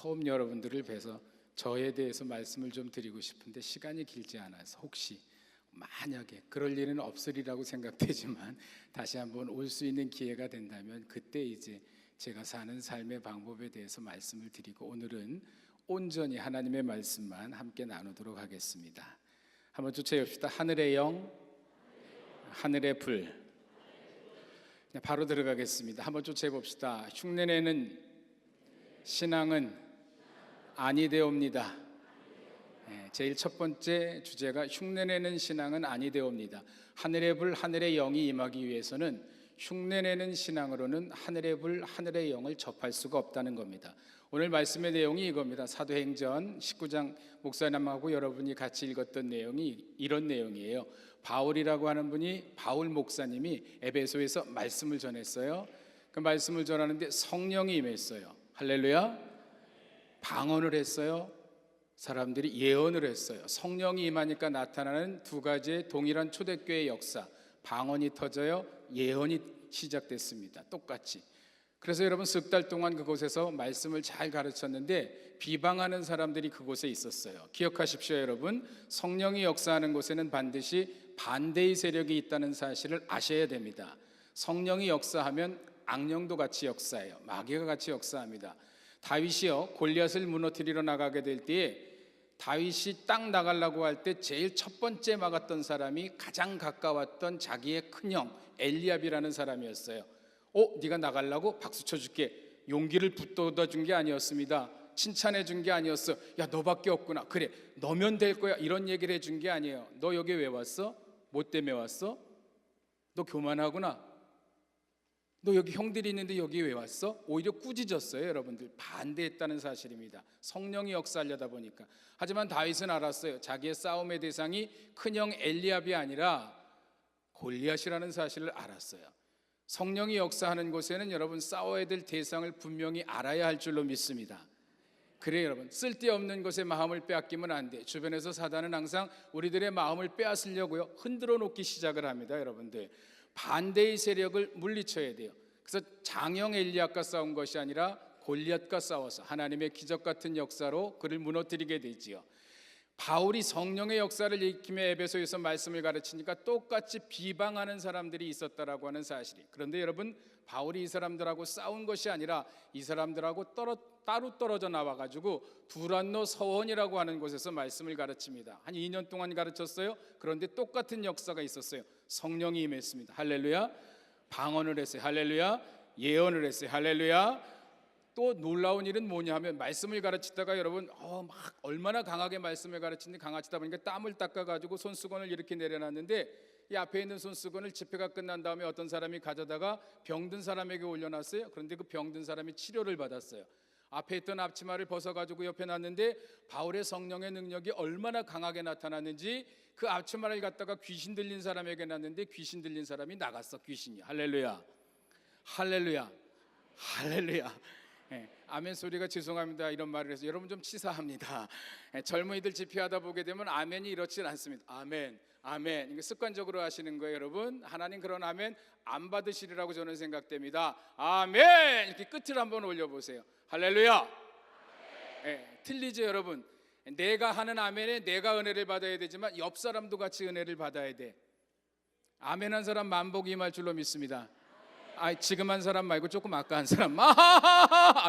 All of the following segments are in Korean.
처음 여러분들을 뵈서 저에 대해서 말씀을 좀 드리고 싶은데 시간이 길지 않아서 혹시 만약에 그럴 일은 없으리라고 생각되지만 다시 한번 올 수 있는 기회가 된다면 그때 이제 제가 사는 삶의 방법에 대해서 말씀을 드리고 오늘은 온전히 하나님의 말씀만 함께 나누도록 하겠습니다. 한번 주체해 봅시다. 하늘의 영, 하늘의 불. 바로 들어가겠습니다. 한번 주체해 봅시다. 흉내내는 신앙은 아니 되옵니다. 제일 첫 번째 주제가 흉내내는 신앙은 아니 되옵니다. 하늘의 불, 하늘의 영이 임하기 위해서는 흉내내는 신앙으로는 하늘의 불, 하늘의 영을 접할 수가 없다는 겁니다. 오늘 말씀의 내용이 이겁니다. 사도행전 19장 목사님하고 여러분이 같이 읽었던 내용이 이런 내용이에요. 바울이라고 하는 분이 바울 목사님이 에베소에서 말씀을 전했어요. 그 말씀을 전하는데 성령이 임했어요. 할렐루야. 방언을 했어요. 사람들이 예언을 했어요. 성령이 임하니까 나타나는 두 가지의 동일한 초대교회의 역사, 방언이 터져요. 예언이 시작됐습니다. 똑같이. 그래서 여러분 석 달 동안 그곳에서 말씀을 잘 가르쳤는데 비방하는 사람들이 그곳에 있었어요. 기억하십시오 여러분. 성령이 역사하는 곳에는 반드시 반대의 세력이 있다는 사실을 아셔야 됩니다. 성령이 역사하면 악령도 같이 역사해요. 마귀가 같이 역사합니다. 다윗이요 골리앗을 무너뜨리러 나가게 될 때에 다윗이 딱 나가려고 할 때 제일 첫 번째 막았던 사람이 가장 가까웠던 자기의 큰형 엘리압이라는 사람이었어요. 네가 나가려고? 박수 쳐줄게. 용기를 북돋아 준 게 아니었습니다. 칭찬해 준 게 아니었어. 야 너밖에 없구나. 그래 너면 될 거야. 이런 얘기를 해준 게 아니에요. 너 여기 왜 왔어? 뭐 때문에 왔어? 너 교만하구나. 너 여기 형들이 있는데 여기 왜 왔어? 오히려 꾸짖었어요. 여러분들 반대했다는 사실입니다. 성령이 역사하려다 보니까. 하지만 다윗은 알았어요. 자기의 싸움의 대상이 큰형 엘리압이 아니라 골리앗이라는 사실을 알았어요. 성령이 역사하는 곳에는 여러분 싸워야 될 대상을 분명히 알아야 할 줄로 믿습니다. 그래요 여러분. 쓸데없는 것에 마음을 빼앗기면 안 돼. 주변에서 사단은 항상 우리들의 마음을 빼앗으려고요 흔들어 놓기 시작을 합니다. 여러분들 반대의 세력을 물리쳐야 돼요. 그래서 장형 엘리압과 싸운 것이 아니라 골리앗과 싸워서 하나님의 기적 같은 역사로 그를 무너뜨리게 되지요. 바울이 성령의 역사를 일으키며 에베소에서 말씀을 가르치니까 똑같이 비방하는 사람들이 있었다라고 하는 사실이. 그런데 여러분 바울이 이 사람들하고 싸운 것이 아니라 이 사람들하고 따로 떨어져 나와가지고 두란노 서원이라고 하는 곳에서 말씀을 가르칩니다. 한 2년 동안 가르쳤어요. 그런데 똑같은 역사가 있었어요. 성령이 임했습니다. 할렐루야. 방언을 했어요. 할렐루야. 예언을 했어요. 할렐루야. 또 놀라운 일은 뭐냐 하면 말씀을 가르치다가 여러분 막 얼마나 강하게 말씀을 가르치는데 강하다 보니까 땀을 닦아가지고 손수건을 이렇게 내려놨는데 이 앞에 있는 손수건을 집회가 끝난 다음에 어떤 사람이 가져다가 병든 사람에게 올려놨어요. 그런데 그 병든 사람이 치료를 받았어요. 앞에 있던 앞치마를 벗어가지고 옆에 놨는데 바울의 성령의 능력이 얼마나 강하게 나타났는지 그 앞치마를 갖다가 귀신 들린 사람에게 놨는데 귀신 들린 사람이 나갔어. 귀신이. 할렐루야. 할렐루야. 할렐루야. 아멘 소리가 죄송합니다 이런 말을 해서 여러분 좀 치사합니다. 젊은이들 집회하다 보게 되면 아멘이 이렇진 않습니다. 아멘 아멘 이게 습관적으로 하시는 거예요. 여러분 하나님 그런 아멘 안 받으시리라고 저는 생각됩니다. 아멘 이렇게 끝을 한번 올려보세요. 할렐루야. 틀리죠 여러분. 내가 하는 아멘에 내가 은혜를 받아야 되지만 옆 사람도 같이 은혜를 받아야 돼. 아멘한 사람 만복이 임할 줄로 믿습니다. 지금 한 사람 말고 조금 아까 한 사람.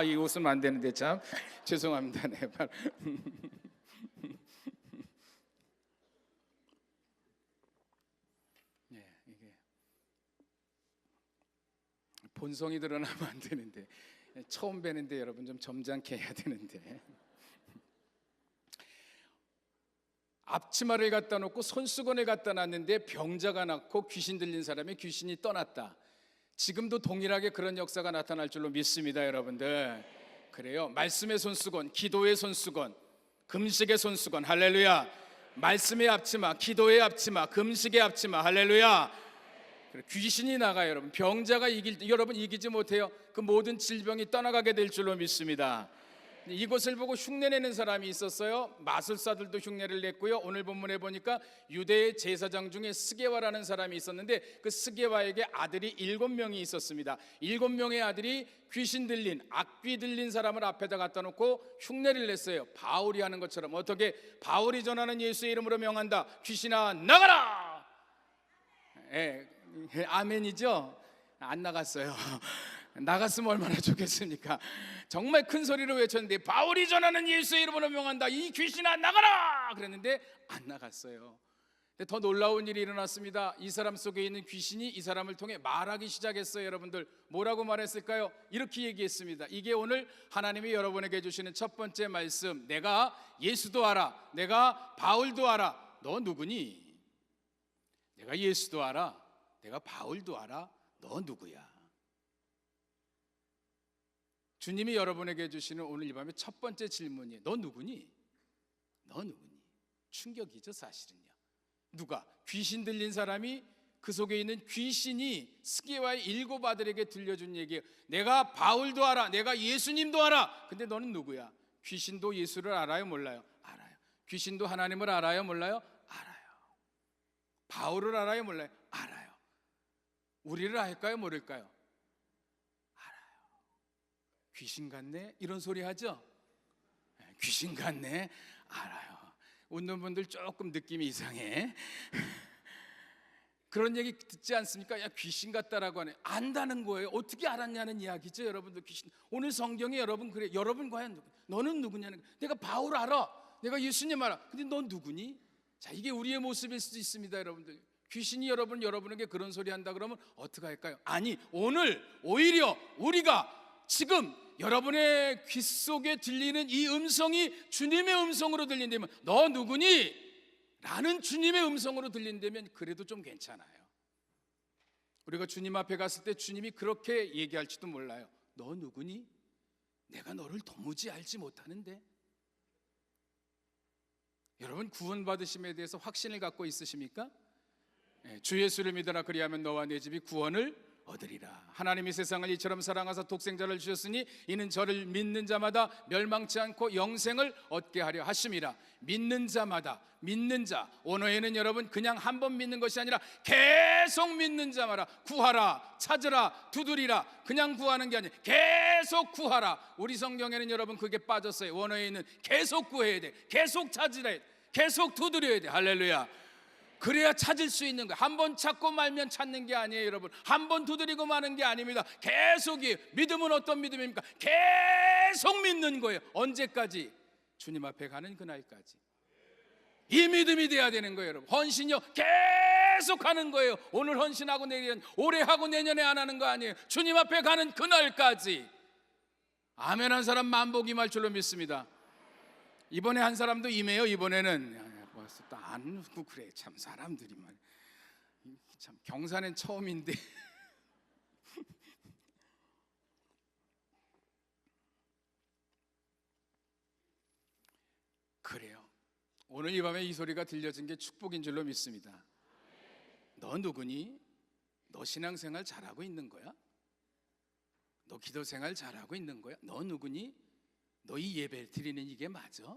이거 웃으면 안 되는데 참 죄송합니다. 네, 이게 본성이 드러나면 안 되는데 처음 뵈는데 여러분 좀 점잖게 해야 되는데 앞치마를 갖다 놓고 손수건을 갖다 놨는데 병자가 낫고 귀신 들린 사람의 귀신이 떠났다. 지금도 동일하게 그런 역사가 나타날 줄로 믿습니다. 여러분들 그래요. 말씀의 손수건, 기도의 손수건, 금식의 손수건. 할렐루야. 말씀의 앞치마, 기도의 앞치마, 금식의 앞치마. 할렐루야. 귀신이 나가요. 여러분 병자가 여러분 이기지 못해요. 그 모든 질병이 떠나가게 될 줄로 믿습니다. 이것을 보고 흉내내는 사람이 있었어요. 마술사들도 흉내를 냈고요. 오늘 본문에 보니까 유대의 제사장 중에 스게와라는 사람이 있었는데 그 스게와에게 아들이 7명이 있었습니다. 7명의 아들이 귀신 들린, 악귀 들린 사람을 앞에다 갖다 놓고 흉내를 냈어요. 바울이 하는 것처럼. 어떻게? 바울이 전하는 예수의 이름으로 명한다. 귀신아 나가라. 아멘이죠? 안 나갔어요. 나갔으면 얼마나 좋겠습니까? 정말 큰 소리로 외쳤는데 바울이 전하는 예수의 이름으로 명한다. 이 귀신아 나가라. 그랬는데 안 나갔어요. 근데 더 놀라운 일이 일어났습니다. 이 사람 속에 있는 귀신이 이 사람을 통해 말하기 시작했어요. 여러분들 뭐라고 말했을까요? 이렇게 얘기했습니다. 이게 오늘 하나님이 여러분에게 주시는 첫 번째 말씀. 내가 예수도 알아. 내가 바울도 알아. 너 누구니? 내가 예수도 알아. 내가 바울도 알아. 너 누구야? 주님이 여러분에게 주시는 오늘 이 밤의 첫 번째 질문이에요. 너 누구니? 너 누구니? 충격이죠, 사실은요. 누가? 귀신 들린 사람이, 그 속에 있는 귀신이 스게와의 7 아들에게 들려준 얘기예요. 내가 바울도 알아. 내가 예수님도 알아. 근데 너는 누구야? 귀신도 예수를 알아요, 몰라요? 알아요. 귀신도 하나님을 알아요, 몰라요? 알아요. 바울을 알아요, 몰라요? 알아요. 우리를 알까요, 모를까요? 귀신 같네? 이런 소리 하죠? 귀신 같네? 알아요. 웃는 분들 조금 느낌이 이상해. 그런 얘기 듣지 않습니까? 야, 귀신 같다라고 하네. 안다는 거예요. 어떻게 알았냐는 이야기죠, 여러분들. 귀신. 오늘 성경에 여러분 그래. 여러분 과연 누구? 너는 누구냐는 거예요. 내가 바울 알아. 내가 예수님 알아. 근데 넌 누구니? 자, 이게 우리의 모습일 수도 있습니다, 여러분들. 귀신이 여러분에게 그런 소리 한다 그러면 어떻게 할까요? 아니, 오늘 오히려 우리가 지금 여러분의 귀 속에 들리는 이 음성이 주님의 음성으로 들린다면, 너 누구니? 라는 주님의 음성으로 들린다면 그래도 좀 괜찮아요. 우리가 주님 앞에 갔을 때 주님이 그렇게 얘기할지도 몰라요. 너 누구니? 내가 너를 도무지 알지 못하는데. 여러분 구원받으심에 대해서 확신을 갖고 있으십니까? 주 예수를 믿으라 그리하면 너와 내 집이 구원을 얻으리라. 하나님이 세상을 이처럼 사랑하사 독생자를 주셨으니 이는 저를 믿는 자마다 멸망치 않고 영생을 얻게 하려 하심이라. 믿는 자마다, 믿는 자, 원어에는 여러분 그냥 한 번 믿는 것이 아니라 계속 믿는 자마다 구하라, 찾으라, 두드리라. 그냥 구하는 게 아니라 계속 구하라. 우리 성경에는 여러분 그게 빠졌어요. 원어에는 계속 구해야 돼, 계속 찾으라 돼, 계속 두드려야 돼. 할렐루야. 그래야 찾을 수 있는 거예요. 한 번 찾고 말면 찾는 게 아니에요, 여러분. 한 번 두드리고 마는 게 아닙니다. 계속이에요. 믿음은 어떤 믿음입니까? 계속 믿는 거예요. 언제까지? 주님 앞에 가는 그날까지. 이 믿음이 돼야 되는 거예요, 여러분. 헌신이요, 계속 하는 거예요. 오늘 헌신하고 내년, 올해 하고 내년에 안 하는 거 아니에요. 주님 앞에 가는 그날까지. 아멘 한 사람 만복이 말 줄로 믿습니다. 이번에 한 사람도 임해요. 이번에는 벌써 또 안 웃고 그래. 참 사람들이 말. 참 경사는 처음인데. 그래요. 오늘 이 밤에 이 소리가 들려진 게 축복인 줄로 믿습니다. 너 누구니? 너 신앙생활 잘하고 있는 거야? 너 기도생활 잘하고 있는 거야? 너 누구니? 너 이 예배 드리는 이게 맞아?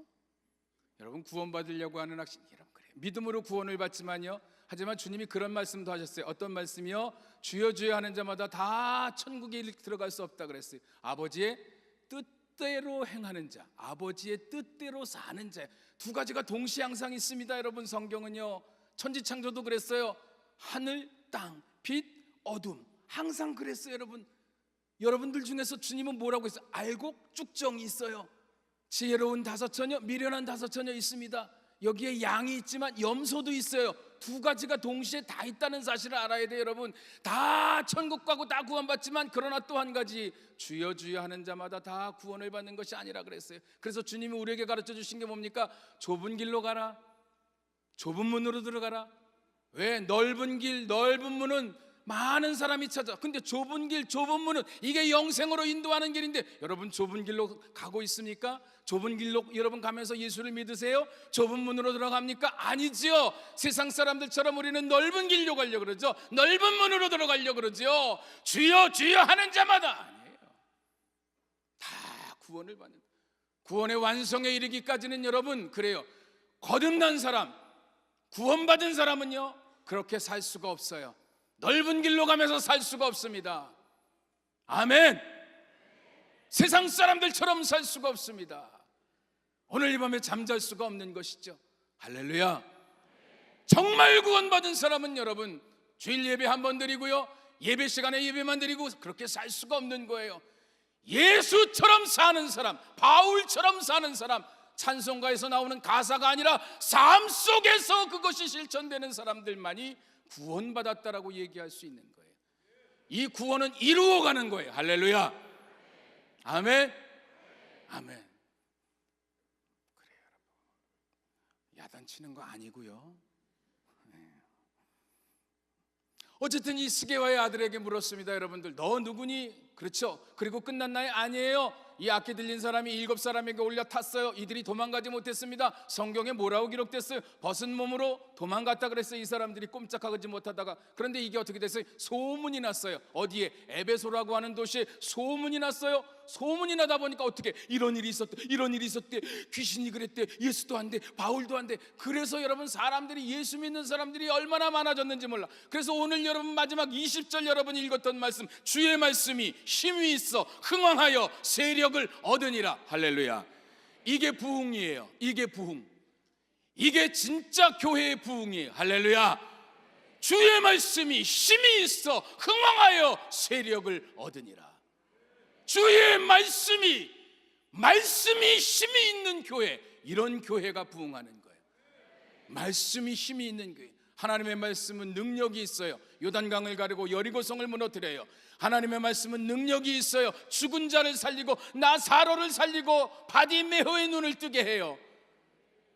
여러분 구원받으려고 하는 학생, 여러분 그래 믿음으로 구원을 받지만요, 하지만 주님이 그런 말씀도 하셨어요. 어떤 말씀이요? 주여 주여 하는 자마다 다 천국에 들어갈 수 없다 그랬어요. 아버지의 뜻대로 행하는 자, 아버지의 뜻대로 사는 자, 두 가지가 동시에 항상 있습니다. 여러분 성경은요, 천지창조도 그랬어요. 하늘, 땅, 빛, 어둠, 항상 그랬어요. 여러분들 중에서 주님은 뭐라고 했어요? 알곡죽정이 있어요. 지혜로운 5처녀, 미련한 5처녀 있습니다. 여기에 양이 있지만 염소도 있어요. 두 가지가 동시에 다 있다는 사실을 알아야 돼요, 여러분. 다 천국 가고 다 구원받지만 그러나 또 한 가지, 주여 주여 하는 자마다 다 구원을 받는 것이 아니라 그랬어요. 그래서 주님이 우리에게 가르쳐 주신 게 뭡니까? 좁은 길로 가라, 좁은 문으로 들어가라. 왜? 넓은 길, 넓은 문은 많은 사람이 찾아. 근데 좁은 길, 좁은 문은 이게 영생으로 인도하는 길인데, 여러분 좁은 길로 가고 있습니까? 좁은 길로 여러분 가면서 예수를 믿으세요? 좁은 문으로 들어갑니까? 아니지요. 세상 사람들처럼 우리는 넓은 길로 가려고 그러죠. 넓은 문으로 들어가려고 그러죠. 주여 주여 하는 자마다 아니에요. 다 구원을 받는. 구원의 완성에 이르기까지는 여러분 그래요. 거듭난 사람, 구원받은 사람은요 그렇게 살 수가 없어요. 넓은 길로 가면서 살 수가 없습니다. 아멘. 세상 사람들처럼 살 수가 없습니다. 오늘 이 밤에 잠잘 수가 없는 것이죠. 할렐루야. 정말 구원받은 사람은 여러분 주일 예배 한 번 드리고요, 예배 시간에 예배만 드리고 그렇게 살 수가 없는 거예요. 예수처럼 사는 사람, 바울처럼 사는 사람, 찬송가에서 나오는 가사가 아니라 삶 속에서 그것이 실천되는 사람들만이 구원받았다라고 얘기할 수 있는 거예요. 이 구원은 이루어가는 거예요. 할렐루야. 아멘. 아멘. 그래요, 여러분. 야단치는 거 아니고요. 어쨌든 이 스게와의 아들에게 물었습니다. 여러분들, 너 누구니? 그렇죠. 그리고 끝난 나이 아니에요. 이 악기 들린 사람이 7사람에게 올라탔어요. 이들이 도망가지 못했습니다. 성경에 뭐라고 기록됐어요? 벗은 몸으로 도망갔다 그랬어요. 이 사람들이 꼼짝하지 못하다가. 그런데 이게 어떻게 됐어요? 소문이 났어요. 어디에? 에베소라고 하는 도시에 소문이 났어요. 소문이 나다 보니까 어떻게 이런 일이 있었대, 이런 일이 있었대, 귀신이 그랬대, 예수도 안 돼, 바울도 안 돼. 그래서 여러분 사람들이, 예수 믿는 사람들이 얼마나 많아졌는지 몰라. 그래서 오늘 여러분 마지막 20절 여러분이 읽었던 말씀, 주의 말씀이 힘이 있어 흥왕하여 세력을 얻으니라. 할렐루야. 이게 부흥이에요. 이게 부흥. 이게 진짜 교회의 부흥이에요. 할렐루야. 주의 말씀이 힘이 있어 흥왕하여 세력을 얻으니라. 주의 말씀이 힘이 있는 교회, 이런 교회가 부흥하는 거예요. 말씀이 힘이 있는 교회. 하나님의 말씀은 능력이 있어요. 요단강을 가르고 여리고성을 무너뜨려요. 하나님의 말씀은 능력이 있어요. 죽은 자를 살리고 나사로를 살리고 바디메오의 눈을 뜨게 해요.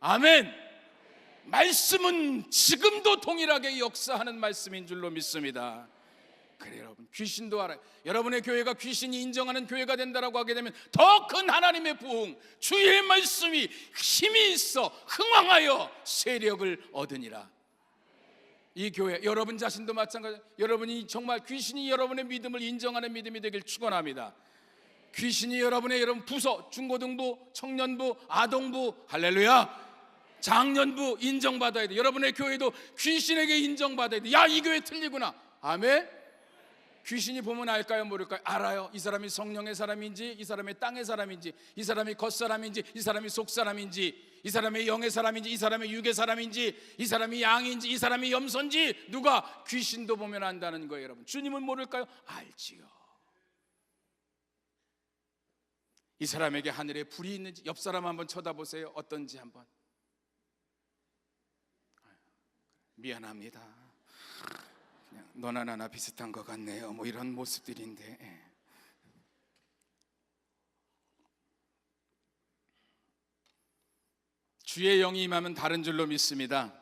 아멘. 말씀은 지금도 동일하게 역사하는 말씀인 줄로 믿습니다. 그래요, 여러분. 귀신도 알아요. 여러분의 교회가 귀신이 인정하는 교회가 된다라고 하게 되면 더 큰 하나님의 부흥, 주의 말씀이 힘이 있어 흥왕하여 세력을 얻으니라. 이 교회, 여러분 자신도 마찬가지. 여러분이 정말 귀신이 여러분의 믿음을 인정하는 믿음이 되길 축원합니다. 귀신이 여러분의 부서, 중고등부, 청년부, 아동부, 할렐루야, 장년부 인정받아야 돼. 여러분의 교회도 귀신에게 인정받아야 돼. 야, 이 교회 틀리구나. 아멘. 귀신이 보면 알까요, 모를까요? 알아요. 이 사람이 성령의 사람인지, 이 사람이 땅의 사람인지, 이 사람이 겉사람인지, 이 사람이 속사람인지, 이 사람이 영의 사람인지, 이 사람이 육의 사람인지, 이 사람이 양인지, 이 사람이 염소인지. 누가? 귀신도 보면 안다는 거예요. 여러분, 주님은 모를까요? 알지요. 이 사람에게 하늘에 불이 있는지, 옆 사람 한번 쳐다보세요. 어떤지 한번. 미안합니다, 그냥 너나 나나 비슷한 것 같네요, 뭐 이런 모습들인데, 주의 영이 임하면 다른 줄로 믿습니다.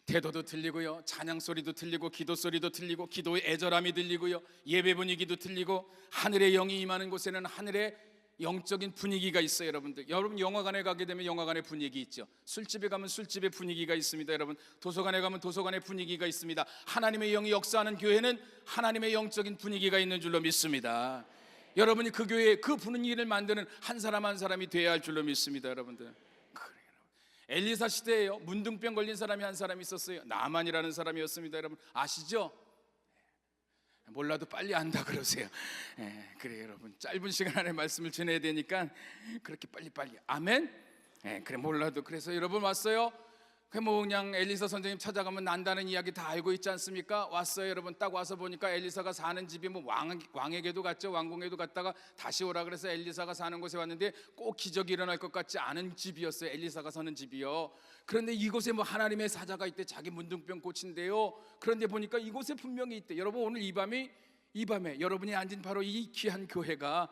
태도도 틀리고요, 찬양 소리도 틀리고, 기도 소리도 틀리고, 기도의 애절함이 들리고요, 예배 분위기도 틀리고, 하늘의 영이 임하는 곳에는 하늘의 영적인 분위기가 있어요. 여러분 영화관에 가게 되면 영화관의 분위기 있죠. 술집에 가면 술집의 분위기가 있습니다. 여러분 도서관에 가면 도서관의 분위기가 있습니다. 하나님의 영이 역사하는 교회는 하나님의 영적인 분위기가 있는 줄로 믿습니다. 여러분이 그 교회에 그 분위기를 만드는 한 사람 한 사람이 되어야 할 줄로 믿습니다. 여러분들, 엘리사 시대에요, 문둥병 걸린 사람이 한 사람이 있었어요. 나만이라는 사람이었습니다. 여러분 아시죠? 몰라도 빨리 안다 그러세요. 그래요, 여러분. 짧은 시간 안에 말씀을 전해야 되니까 그렇게 빨리. 아멘. 그래, 몰라도. 그래서 여러분 왔어요. 그냥 엘리사 선생님 찾아가면 난다는 이야기 다 알고 있지 않습니까? 왔어요. 여러분 딱 와서 보니까 엘리사가 사는 집이 뭐 왕에게도 갔죠. 왕궁에도 갔다가 다시 오라 그래서 엘리사가 사는 곳에 왔는데 꼭 기적이 일어날 것 같지 않은 집이었어요. 엘리사가 사는 집이요. 그런데 이곳에 뭐 하나님의 사자가 있대. 자기 문둥병 고친대요. 그런데 보니까 이곳에 분명히 있대. 여러분 오늘 이 밤에 여러분이 앉은 바로 이 귀한 교회가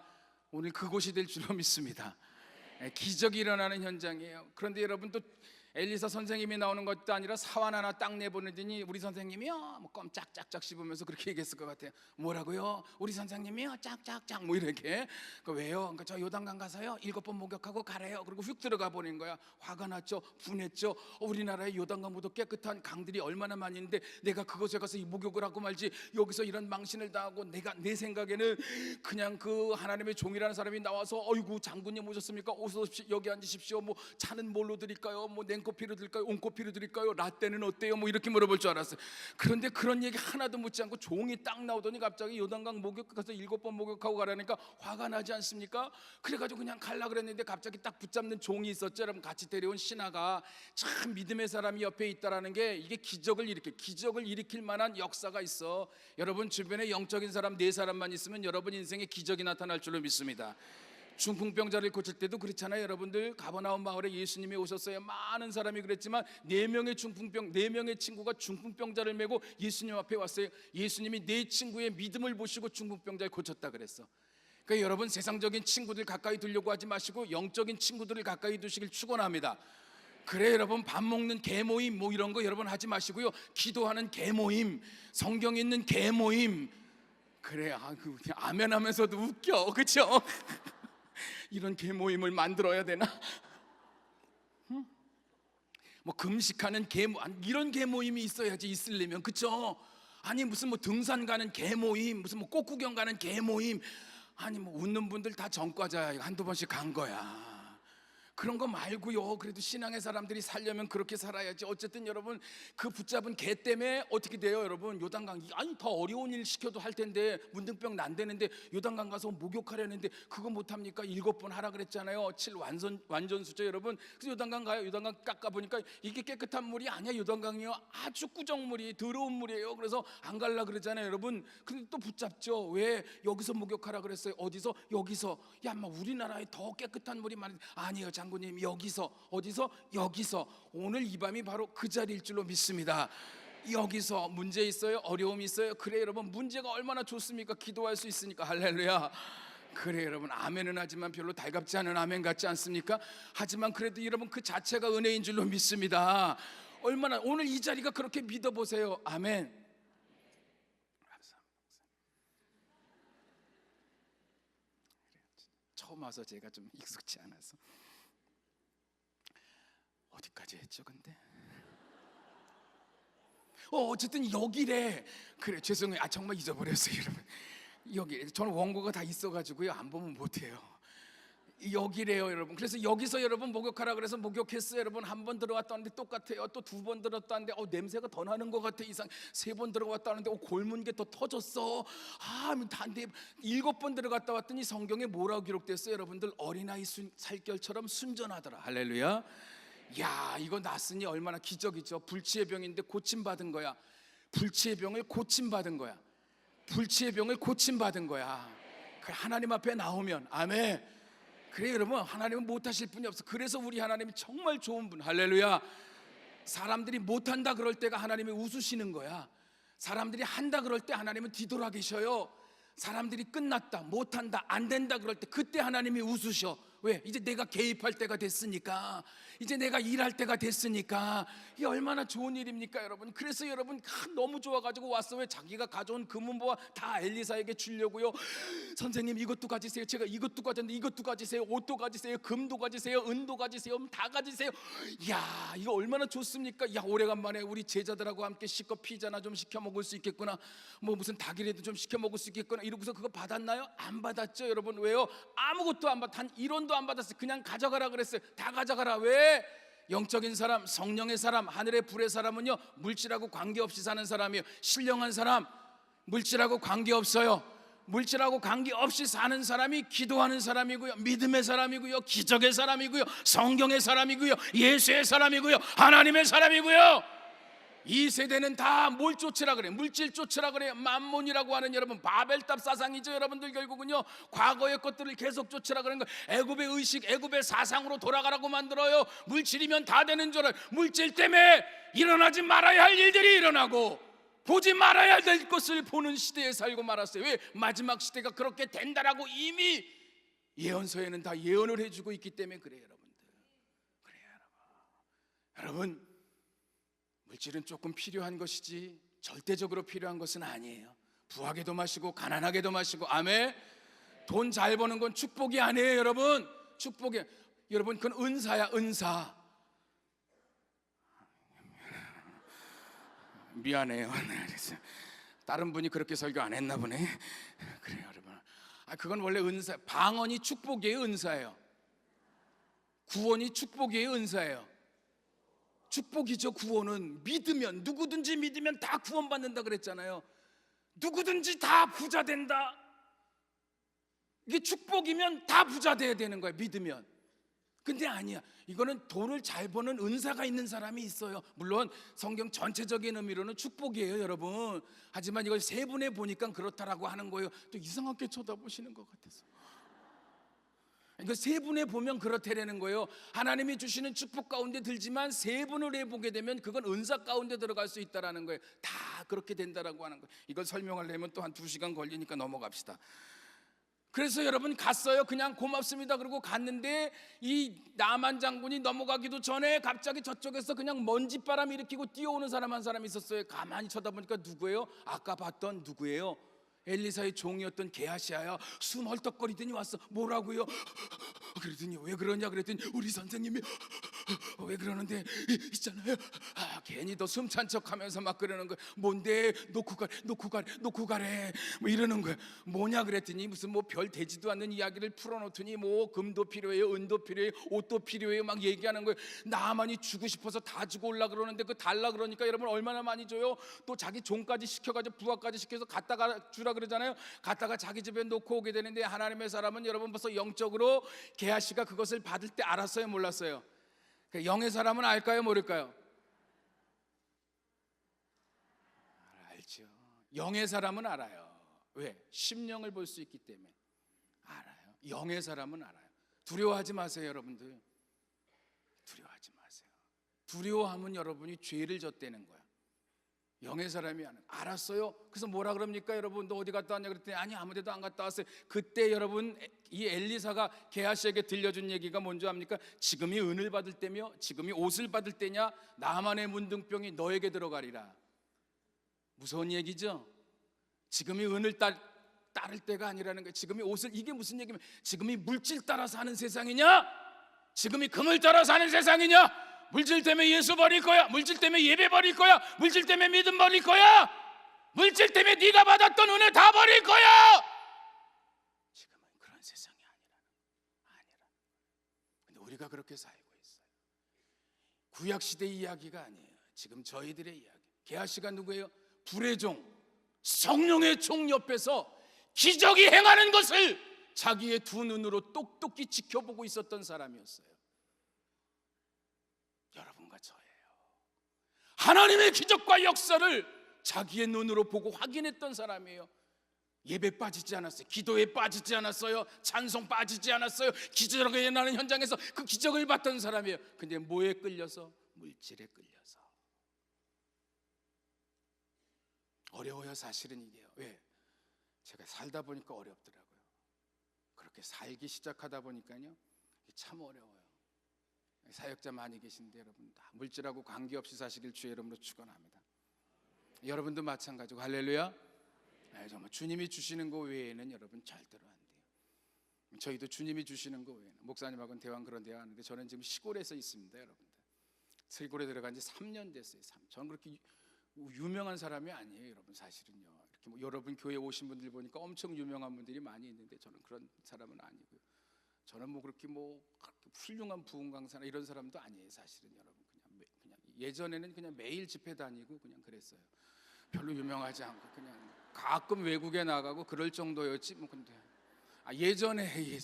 오늘 그곳이 될 줄로 믿습니다. 기적이 일어나는 현장이에요. 그런데 여러분 또 엘리사 선생님이 나오는 것도 아니라 사환 하나 딱 내보내더니 우리 선생님이요 뭐 껌 짝짝짝 씹으면서 그렇게 얘기했을 것 같아요. 뭐라고요? 우리 선생님이요 짝짝짝 뭐 이렇게. 왜요? 그러니까 저 요단강 가서요 7번 목욕하고 가래요. 그리고 휙 들어가 버린 거야. 화가 났죠. 분했죠. 우리나라에 요단강보다 깨끗한 강들이 얼마나 많이 있는데 내가 그곳에 가서 이 목욕을 하고 말지 여기서 이런 망신을 당하고. 내가 내 생각에는 그냥 그 하나님의 종이라는 사람이 나와서 어이구 장군님 오셨습니까? 어서 여기 앉으십시오. 뭐 차는 뭘로 드릴까요? 뭐 냉커피로 드릴까요? 온커피로 드릴까요? 라떼는 어때요? 뭐 이렇게 물어볼 줄 알았어요. 그런데 그런 얘기 하나도 묻지 않고 종이 딱 나오더니 갑자기 요단강 목욕 가서 7번 목욕하고 가라니까 화가 나지 않습니까? 그래가지고 그냥 갈라 그랬는데 갑자기 딱 붙잡는 종이 있었죠. 여러분 같이 데려온 신하가 참 믿음의 사람이 옆에 있다라는 게 이게 기적을 일으킬 만한 역사가 있어. 여러분 주변에 영적인 사람 4사람만 있으면 여러분 인생에 기적이 나타날 줄로 믿습니다. 중풍병자를 고칠 때도 그렇잖아요. 여러분들 가버나움 마을에 예수님이 오셨어요. 많은 사람이 그랬지만 4명의 친구가 중풍병자를 메고 예수님 앞에 왔어요. 예수님이 4친구의 믿음을 보시고 중풍병자를 고쳤다 그랬어. 그러니까 여러분 세상적인 친구들 가까이 두려고 하지 마시고 영적인 친구들을 가까이 두시길 축원합니다. 그래 여러분 밥 먹는 개모임 뭐 이런 거 여러분 하지 마시고요. 기도하는 개모임, 성경 읽는 개모임. 그래 아멘 하면서도 웃겨 그렇죠? 이런 개모임을 만들어야 되나? 뭐 금식하는 이런 개모임이 있어야지 있으려면 그렇죠? 아니 무슨 뭐 등산 가는 개모임, 무슨 뭐 꽃구경 가는 개모임, 아니 뭐 웃는 분들 다 전과자야. 한두 번씩 간 거야. 그런 거 말고요. 그래도 신앙의 사람들이 살려면 그렇게 살아야지. 어쨌든 여러분 그 붙잡은 개 때문에 어떻게 돼요 여러분? 요단강 아니 더 어려운 일 시켜도 할 텐데 문둥병 난대는데 요단강 가서 목욕하려는데 그거 못합니까? 7번 하라 그랬잖아요. 7 완전수죠 여러분. 그래서 요단강 가요. 요단강 깎아보니까 이게 깨끗한 물이 아니야. 요단강이요 아주 꾸정물이 더러운 물이에요. 그래서 안 갈라 그러잖아요 여러분. 근데 또 붙잡죠. 왜? 여기서 목욕하라 그랬어요. 어디서? 여기서. 야 뭐 우리나라에 더 깨끗한 물이 많은데. 아니에요 장군님 여기서. 어디서? 여기서. 오늘 이 밤이 바로 그 자리일 줄로 믿습니다. 여기서 문제 있어요? 어려움이 있어요? 그래 여러분 문제가 얼마나 좋습니까? 기도할 수 있으니까. 할렐루야. 그래 여러분 아멘은 하지만 별로 달갑지 않은 아멘 같지 않습니까? 하지만 그래도 여러분 그 자체가 은혜인 줄로 믿습니다. 얼마나 오늘 이 자리가 그렇게 믿어보세요. 아멘. 처음 와서 제가 좀 익숙치 않아서 어디까지 했죠 근데? 어쨌든 여기래. 그래 죄송해요. 정말 잊어버렸어요 여러분. 여기 저는 원고가 다 있어가지고요 안 보면 못해요. 여기래요 여러분. 그래서 여기서 여러분 목욕하라 그래서 목욕했어요 여러분. 한 번 들어갔다 왔는데 똑같아요. 또 2번 들어갔다 왔는데 냄새가 더 나는 것 같아. 이상 3번 들어갔다 왔는데 골문 게 더 터졌어. 단데 7번 들어갔다 왔더니 성경에 뭐라고 기록됐어요 여러분들? 어린아이 살결처럼 순전하더라. 할렐루야. 야 이거 났으니 얼마나 기적이죠. 불치의 병인데 고침받은 거야. 불치의 병을 고침받은 거야. 불치의 병을 고침받은 거야. 그 하나님 앞에 나오면 아멘. 그래 여러분 하나님은 못하실 분이 없어. 그래서 우리 하나님이 정말 좋은 분. 할렐루야. 사람들이 못한다 그럴 때가 하나님이 웃으시는 거야. 사람들이 한다 그럴 때 하나님은 뒤돌아 계셔요. 사람들이 끝났다 못한다 안 된다 그럴 때 그때 하나님이 웃으셔. 왜? 이제 내가 개입할 때가 됐으니까. 이제 내가 일할 때가 됐으니까. 이게 얼마나 좋은 일입니까 여러분. 그래서 여러분 너무 좋아가지고 왔어. 왜? 자기가 가져온 금은보화 다 엘리사에게 주려고요. 선생님 이것도 가지세요. 제가 이것도 가졌는데 이것도 가지세요. 옷도 가지세요. 금도 가지세요. 은도 가지세요. 다 가지세요. 야 이거 얼마나 좋습니까. 야 오래간만에 우리 제자들하고 함께 실컷 피자나 좀 시켜 먹을 수 있겠구나. 뭐 무슨 닭이라도 좀 시켜 먹을 수 있겠구나. 이러고서 그거 받았나요? 안 받았죠 여러분. 왜요? 아무것도 안 받. 단 1원도 안 받았어요. 그냥 가져가라 그랬어요. 다 가져가라. 왜? 영적인 사람, 성령의 사람, 하늘의 불의 사람은요 물질하고 관계없이 사는 사람이에요. 신령한 사람 물질하고 관계없어요. 물질하고 관계없이 사는 사람이 기도하는 사람이고요, 믿음의 사람이고요, 기적의 사람이고요, 성경의 사람이고요, 예수의 사람이고요, 하나님의 사람이고요. 이 세대는 다 뭘 쫓으라 그래요? 물질 쫓으라 그래요. 만몬이라고 하는 여러분 바벨탑 사상이죠 여러분들. 결국은요 과거의 것들을 계속 쫓으라 그러는 거예요. 애굽의 의식, 애굽의 사상으로 돌아가라고 만들어요. 물질이면 다 되는 줄 알아요. 물질 때문에 일어나지 말아야 할 일들이 일어나고 보지 말아야 될 것을 보는 시대에 살고 말았어요. 왜? 마지막 시대가 그렇게 된다라고 이미 예언서에는 다 예언을 해주고 있기 때문에 그래요 여러분들. 그래요 여러분, 물질은 조금 필요한 것이지 절대적으로 필요한 것은 아니에요. 부하게도 마시고 가난하게도 마시고. 아멘. 돈 잘 버는 건 축복이 아니에요, 여러분. 축복이, 여러분, 그건 은사야, 은사. 미안해요. 다른 분이 그렇게 설교 안 했나 보네. 그래요, 여러분. 그건 원래 은사. 방언이 축복이에요, 은사예요? 구원이 축복이에요, 은사예요? 축복이죠. 구원은 믿으면, 누구든지 믿으면 다 구원받는다 그랬잖아요. 누구든지 다 부자 된다. 이게 축복이면 다 부자 돼야 되는 거예요, 믿으면. 근데 아니야. 이거는 돈을 잘 버는 은사가 있는 사람이 있어요. 물론 성경 전체적인 의미로는 축복이에요, 여러분. 하지만 이걸 세분해 보니까 그렇다라고 하는 거예요. 또 이상하게 쳐다보시는 것 같아서. 이거 세분해 보면 그렇다라는 거예요. 하나님이 주시는 축복 가운데 들지만 세분을 해보게 되면 그건 은사 가운데 들어갈 수 있다라는 거예요. 다 그렇게 된다라고 하는 거예요. 이걸 설명하려면 또 한 2시간 걸리니까 넘어갑시다. 그래서 여러분 갔어요. 그냥 고맙습니다 그러고 갔는데 이 나만 장군이 넘어가기도 전에 갑자기 저쪽에서 그냥 먼지바람 일으키고 뛰어오는 사람 한 사람이 있었어요. 가만히 쳐다보니까 누구예요? 아까 봤던 누구예요? 엘리사의 종이었던 게하시아야. 숨 헐떡거리더니 왔어. 뭐라고요? 그랬더니 왜 그러냐 그랬더니 우리 선생님이 왜 그러는데 있잖아요. 괜히 더 숨찬 척하면서 막 그러는 거야. 뭔데? 놓고 가래 뭐 이러는 거야. 뭐냐 그랬더니 무슨 뭐 별 되지도 않는 이야기를 풀어놓더니 뭐 금도 필요해요, 은도 필요해요, 옷도 필요해요 막 얘기하는 거예요. 나만이 주고 싶어서 다 주고 올라 그러는데 그 달라 그러니까 여러분 얼마나 많이 줘요? 또 자기 종까지 시켜가지고 부하까지 시켜서 갖다가 주라 그러잖아요. 갖다가 자기 집에 놓고 오게 되는데 하나님의 사람은 여러분 벌써 영적으로 게하시가 그것을 받을 때 알았어요, 몰랐어요? 영의 사람은 알까요, 모를까요? 알죠. 영의 사람은 알아요. 왜? 심령을 볼 수 있기 때문에 알아요. 영의 사람은 알아요. 두려워하지 마세요, 여러분들. 두려워하지 마세요. 두려워하면 여러분이 죄를 졌다는 거야. 영의 사람이 알았어요. 그래서 뭐라 그럽니까? 여러분 너 어디 갔다 왔냐 그랬더니 아니 아무데도 안 갔다 왔어요. 그때 여러분 이 엘리사가 게하시에게 들려준 얘기가 뭔지 압니까? 지금이 은을 받을 때며 지금이 옷을 받을 때냐? 나만의 문둥병이 너에게 들어가리라. 무서운 얘기죠. 지금이 은을 따를 때가 아니라는 거예요. 지금이 옷을, 이게 무슨 얘기면 지금이 물질 따라 사는 세상이냐? 지금이 금을 따라 사는 세상이냐? 물질 때문에 예수 버릴 거야? 물질 때문에 예배 버릴 거야? 물질 때문에 믿음 버릴 거야? 물질 때문에 네가 받았던 은혜 다 버릴 거야? 지금은 그런 세상이 아니라. 근데 우리가 그렇게 살고 있어요. 구약시대 이야기가 아니에요. 지금 저희들의 이야기. 게하시가 누구예요? 불의 종, 성령의 종 옆에서 기적이 행하는 것을 자기의 두 눈으로 똑똑히 지켜보고 있었던 사람이었어요. 여러분과 저예요. 하나님의 기적과 역사를 자기의 눈으로 보고 확인했던 사람이에요. 예배 빠지지 않았어요. 기도에 빠지지 않았어요. 찬송 빠지지 않았어요. 기적이 일어나는 현장에서 그 기적을 봤던 사람이에요. 근데 뭐에 끌려서? 물질에 끌려서. 어려워요, 사실은 이게요. 왜? 제가 살다 보니까 어렵더라고요. 그렇게 살기 시작하다 보니까요, 참 어려워요. 사역자 많이 계신데 여러분 다 물질하고 관계없이 사시길 주의 이름으로 축원합니다. 여러분도 마찬가지고 할렐루야. 정말 주님이 주시는 거 외에는 여러분 절대로 안 돼요. 저희도 주님이 주시는 거 외에는 목사님하고는 대화 그런 대화 하는데 저는 지금 시골에서 있습니다, 여러분들. 시골에 들어간 지 3년 됐어요. 저는 그렇게 유명한 사람이 아니에요, 여러분. 사실은요. 이렇게 뭐 여러분 교회 오신 분들 보니까 엄청 유명한 분들이 많이 있는데 저는 그런 사람은 아니고요. 저는 뭐 그렇게 뭐 훌륭한 부흥 강사나 이런 사람도 아니에요, 사실은 여러분. 그냥 예전에는 그냥 매일 집회 다니고 그냥 그랬어요. 별로 유명하지 않고 그냥 가끔 외국에 나가고 그럴 정도였지 뭐. 근데 예전에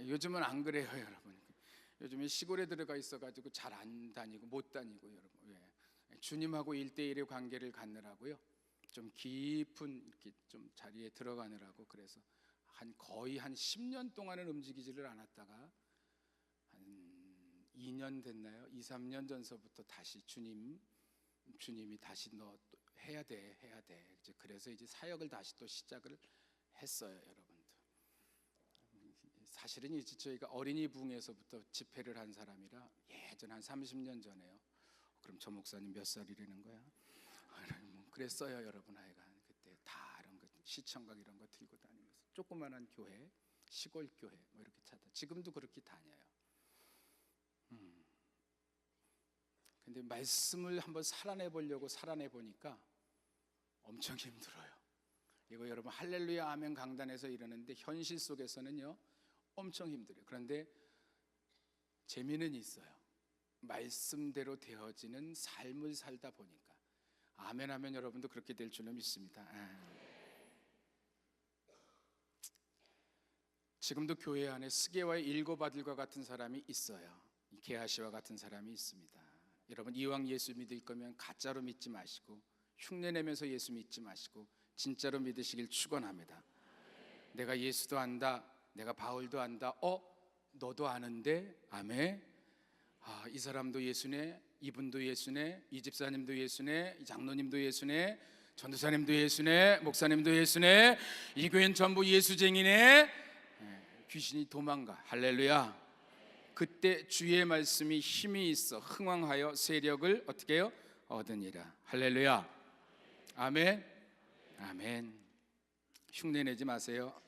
요즘은 안 그래요, 여러분. 요즘에 시골에 들어가 있어가지고 잘 안 다니고 못 다니고 여러분. 왜? 주님하고 1대1의 관계를 갖느라고요. 좀 깊은 이렇게 좀 자리에 들어가느라고. 그래서 거의 한 10년 동안은 움직이지를 않았다가 한 2년 됐나요? 2, 3년 전서부터 다시 주님이 다시 너 해야 돼. 이제 그래서 이제 사역을 다시 또 시작을 했어요, 여러분들. 사실은 이제 저희가 어린이 부흥에서부터 집회를 한 사람이라 예전 한 30년 전에요. 그럼 저 목사님 몇 살이라는 거야? 뭐 그랬어요, 여러분. 하여간 그때 다 이런 거 시청각 이런 거 들고 다니면서 조그만한 교회, 시골 교회 뭐 이렇게 찾아. 지금도 그렇게 다녀요. 근데 말씀을 한번 살아내 보려고 살아내 보니까 엄청 힘들어요. 이거 여러분 할렐루야 아멘 강단에서 이러는데 현실 속에서는요 엄청 힘들어요. 그런데 재미는 있어요. 말씀대로 되어지는 삶을 살다 보니까 아멘 하면 여러분도 그렇게 될 줄은 믿습니다. 지금도 교회 안에 스게와의 일곱 아들과 같은 사람이 있어요. 게하시와 같은 사람이 있습니다. 여러분 이왕 예수 믿을 거면 가짜로 믿지 마시고 흉내내면서 예수 믿지 마시고 진짜로 믿으시길 축원합니다. 내가 예수도 안다, 내가 바울도 안다. 너도 아는데? 아멘. 이 사람도 예수네, 이분도 예수네, 이 집사님도 예수네, 이 장로님도 예수네, 전도사님도 예수네, 목사님도 예수네, 이 교회는 전부 예수쟁이네. 귀신이 도망가. 할렐루야. 그때 주의 말씀이 힘이 있어 흥왕하여 세력을 어떻게 해요? 얻으니라. 할렐루야. 아멘. 아멘. 흉내내지 마세요.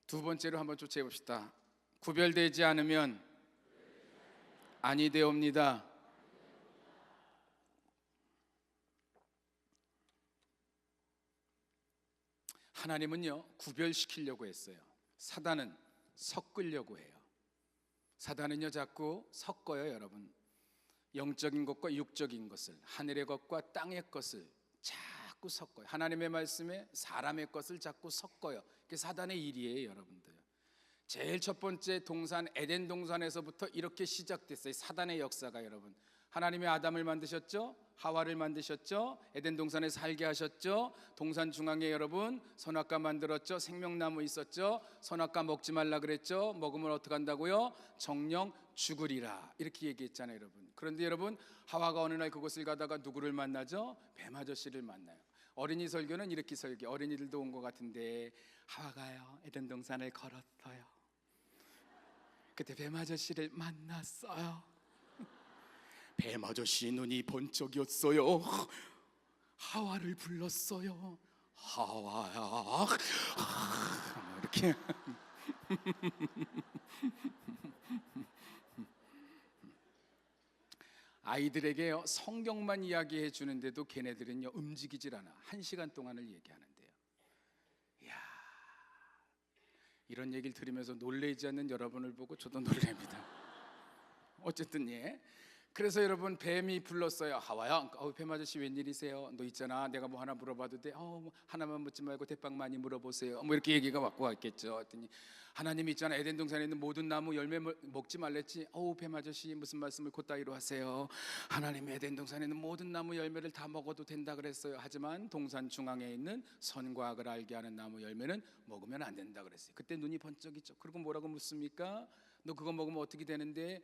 두 번째로 한번 쫓아해 봅시다. 구별되지 않으면 아니 되옵니다. 하나님은요 구별시키려고 했어요. 사단은 섞으려고 해요. 사단은요 자꾸 섞어요, 여러분. 영적인 것과 육적인 것을, 하늘의 것과 땅의 것을 자꾸 섞어요. 하나님의 말씀에 사람의 것을 자꾸 섞어요. 그게 사단의 일이에요, 여러분들. 제일 첫 번째 동산 에덴 동산에서부터 이렇게 시작됐어요. 사단의 역사가. 여러분, 하나님이 아담을 만드셨죠? 하와를 만드셨죠? 에덴 동산에 살게 하셨죠? 동산 중앙에 여러분 선악과 만들었죠? 생명나무 있었죠? 선악과 먹지 말라 그랬죠? 먹으면 어떻게 한다고요? 정령 죽으리라 이렇게 얘기했잖아요, 여러분. 그런데 여러분 하와가 어느 날 그곳을 가다가 누구를 만나죠? 뱀 아저씨를 만나요. 어린이 설교는 이렇게 설교. 어린이들도 온 것 같은데 하와가요 에덴 동산을 걸었어요. 그때 뱀 아저씨를 만났어요. 뱀 아저씨 눈이 번쩍이었어요. 하와를 불렀어요. 하와야 이렇게. 아이들에게요 성경만 이야기해 주는데도 걔네들은요 움직이질 않아. 1시간 동안을 얘기하는데요. 이야, 이런 얘기를 들으면서 놀라지 않는 여러분을 보고 저도 놀랍니다. 어쨌든 그래서 여러분 뱀이 불렀어요. 하와야, 뱀 아저씨 웬일이세요? 너 있잖아, 내가 뭐 하나 물어봐도 돼? 하나만 묻지 말고 대빵 많이 물어보세요. 뭐 이렇게 얘기가 왔고 왔겠죠. 했더니 하나님이 있잖아, 에덴 동산에 있는 모든 나무 열매 먹지 말랬지. 뱀 아저씨 무슨 말씀을 그따위로 하세요? 하나님이 에덴 동산에 있는 모든 나무 열매를 다 먹어도 된다 그랬어요. 하지만 동산 중앙에 있는 선과 악을 알게 하는 나무 열매는 먹으면 안 된다 그랬어요. 그때 눈이 번쩍이죠. 그리고 뭐라고 묻습니까? 너 그거 먹으면 어떻게 되는데?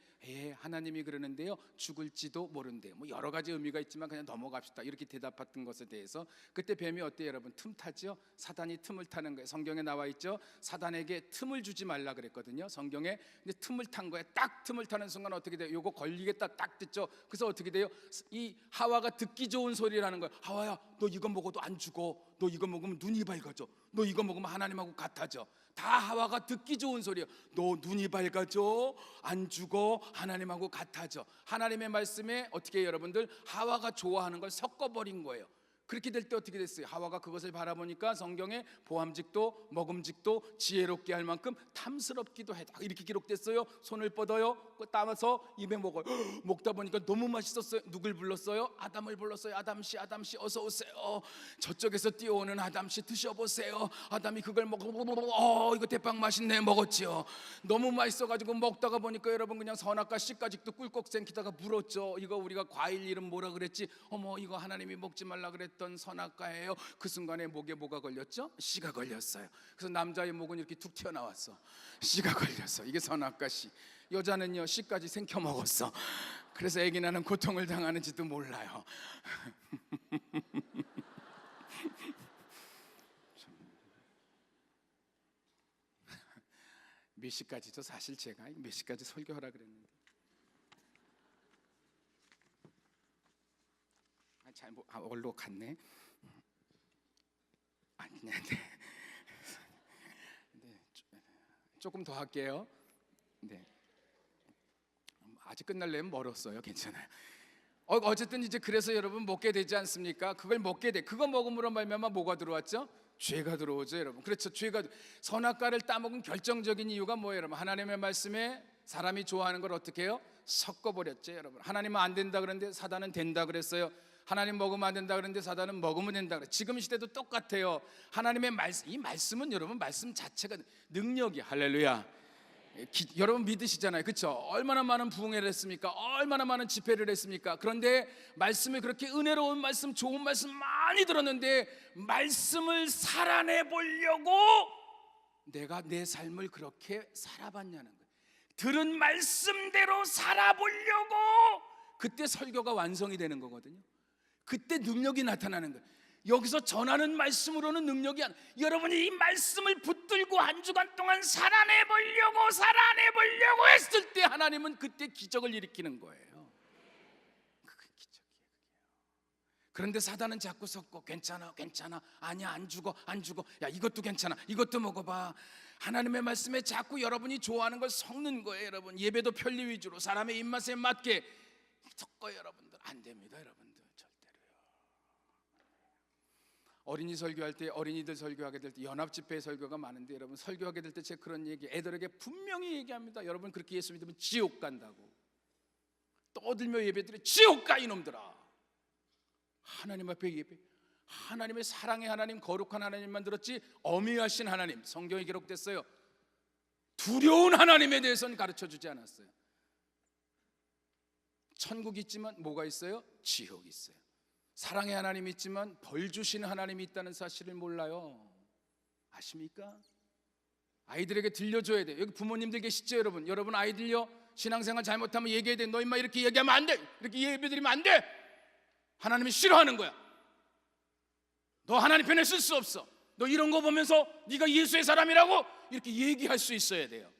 하나님이 그러는데요 죽을지도 모른대요. 뭐 여러 가지 의미가 있지만 그냥 넘어갑시다 이렇게 대답했던 것에 대해서 그때 뱀이 어때요, 여러분? 틈타죠. 사단이 틈을 타는 거예요. 성경에 나와 있죠. 사단에게 틈을 주지 말라 그랬거든요, 성경에. 근데 틈을 탄 거예요. 딱 틈을 타는 순간 어떻게 돼요? 요거 걸리겠다 딱 듣죠. 그래서 어떻게 돼요? 이 하와가 듣기 좋은 소리라는 거예요. 하와야, 너 이거 먹어도 안 죽어. 너 이거 먹으면 눈이 밝아져. 너 이거 먹으면 하나님하고 같아져. 다 하와가 듣기 좋은 소리예요. 너 눈이 밝아져, 안 죽어, 하나님하고 같아져. 하나님의 말씀에 어떻게 해요, 여러분들? 하와가 좋아하는 걸 섞어버린 거예요. 그렇게 될 때 어떻게 됐어요? 하와가 그것을 바라보니까 성경에 보암직도 먹음직도 지혜롭게 할 만큼 탐스럽기도 했다 이렇게 기록됐어요. 손을 뻗어요, 따서 입에 먹어요. 먹다 보니까 너무 맛있었어요. 누굴 불렀어요? 아담을 불렀어요. 아담씨, 아담씨 어서 오세요. 저쪽에서 뛰어오는 아담씨 드셔보세요. 아담이 그걸 먹고 이거 대빵 맛있네. 먹었죠. 너무 맛있어가지고 먹다가 보니까 여러분 그냥 선악과 씨까지도 꿀꺽 생기다가 물었죠. 이거 우리가 과일 이름 뭐라 그랬지? 이거 하나님이 먹지 말라 그랬던 선악과예요. 그 순간에 목에 뭐가 걸렸죠? 씨가 걸렸어요. 그래서 남자의 목은 이렇게 툭 튀어나왔어. 씨가 걸렸어. 이게 선악과 씨. 여자는요 씨까지 생겨 먹었어. 그래서 아기 낳는 고통을 당하는지도 몰라요. 몇 시까지죠? 사실 제가 몇 시까지 설교하라 그랬는데 잘못 얼로 갔네. 아니, 네. 조금 더 할게요. 네. 아직 끝날려면 멀었어요. 괜찮아요. 어쨌든 이제 그래서 여러분 먹게 되지 않습니까? 그걸 먹게 돼. 그거 먹음으로 말미암아 뭐가 들어왔죠? 죄가 들어오죠, 여러분. 그렇죠. 죄가 선악과를 따먹은 결정적인 이유가 뭐예요, 여러분? 하나님의 말씀에 사람이 좋아하는 걸 어떻게 해요? 섞어버렸죠, 여러분. 하나님은 안 된다 그랬는데 사단은 된다 그랬어요. 하나님 먹으면 안 된다 그랬는데 사단은 먹으면 된다 그래. 지금 시대도 똑같아요. 하나님의 말씀, 이 말씀은 여러분 말씀 자체가 능력이 할렐루야. 여러분 믿으시잖아요, 그렇죠? 얼마나 많은 부흥회를 했습니까? 얼마나 많은 집회를 했습니까? 그런데 말씀이 그렇게 은혜로운 말씀, 좋은 말씀 많이 들었는데 말씀을 살아내 보려고 내가 내 삶을 그렇게 살아봤냐는 거예요. 들은 말씀대로 살아보려고 그때 설교가 완성이 되는 거거든요. 그때 능력이 나타나는 거예요. 여기서 전하는 말씀으로는 능력이 아니에요. 여러분이 이 말씀을 붙들고 한 주간 동안 살아내보려고 했을 때 하나님은 그때 기적을 일으키는 거예요. 그게 기적이에요. 그런데 사단은 자꾸 섞고 괜찮아 아니야 안 죽어 야 이것도 괜찮아 이것도 먹어봐. 하나님의 말씀에 자꾸 여러분이 좋아하는 걸 섞는 거예요. 여러분 예배도 편리 위주로 사람의 입맛에 맞게 섞어요. 여러분들 안 됩니다. 여러분들 어린이 설교할 때 어린이들 설교하게 될 때 연합집회 설교가 많은데 여러분 설교하게 될 때 제가 그런 얘기 애들에게 분명히 얘기합니다. 여러분 그렇게 예수 믿으면 지옥 간다고 떠들며 예배드려. 지옥 가 이놈들아. 하나님 앞에 예배, 하나님의 사랑의 하나님, 거룩한 하나님만 들었지 어미하신 하나님, 성경에 기록됐어요. 두려운 하나님에 대해서는 가르쳐주지 않았어요. 천국이 있지만 뭐가 있어요? 지옥이 있어요. 사랑의 하나님이 있지만 벌 주시는 하나님이 있다는 사실을 몰라요. 아십니까? 아이들에게 들려줘야 돼요. 여기 부모님들 계시죠, 여러분? 여러분 아이들요 신앙생활 잘못하면 얘기해야 돼. 너 임마 이렇게 얘기하면 안 돼. 이렇게 예배드리면 안 돼. 하나님이 싫어하는 거야. 너 하나님 편에 쓸 수 없어. 너 이런 거 보면서 네가 예수의 사람이라고 이렇게 얘기할 수 있어야 돼요.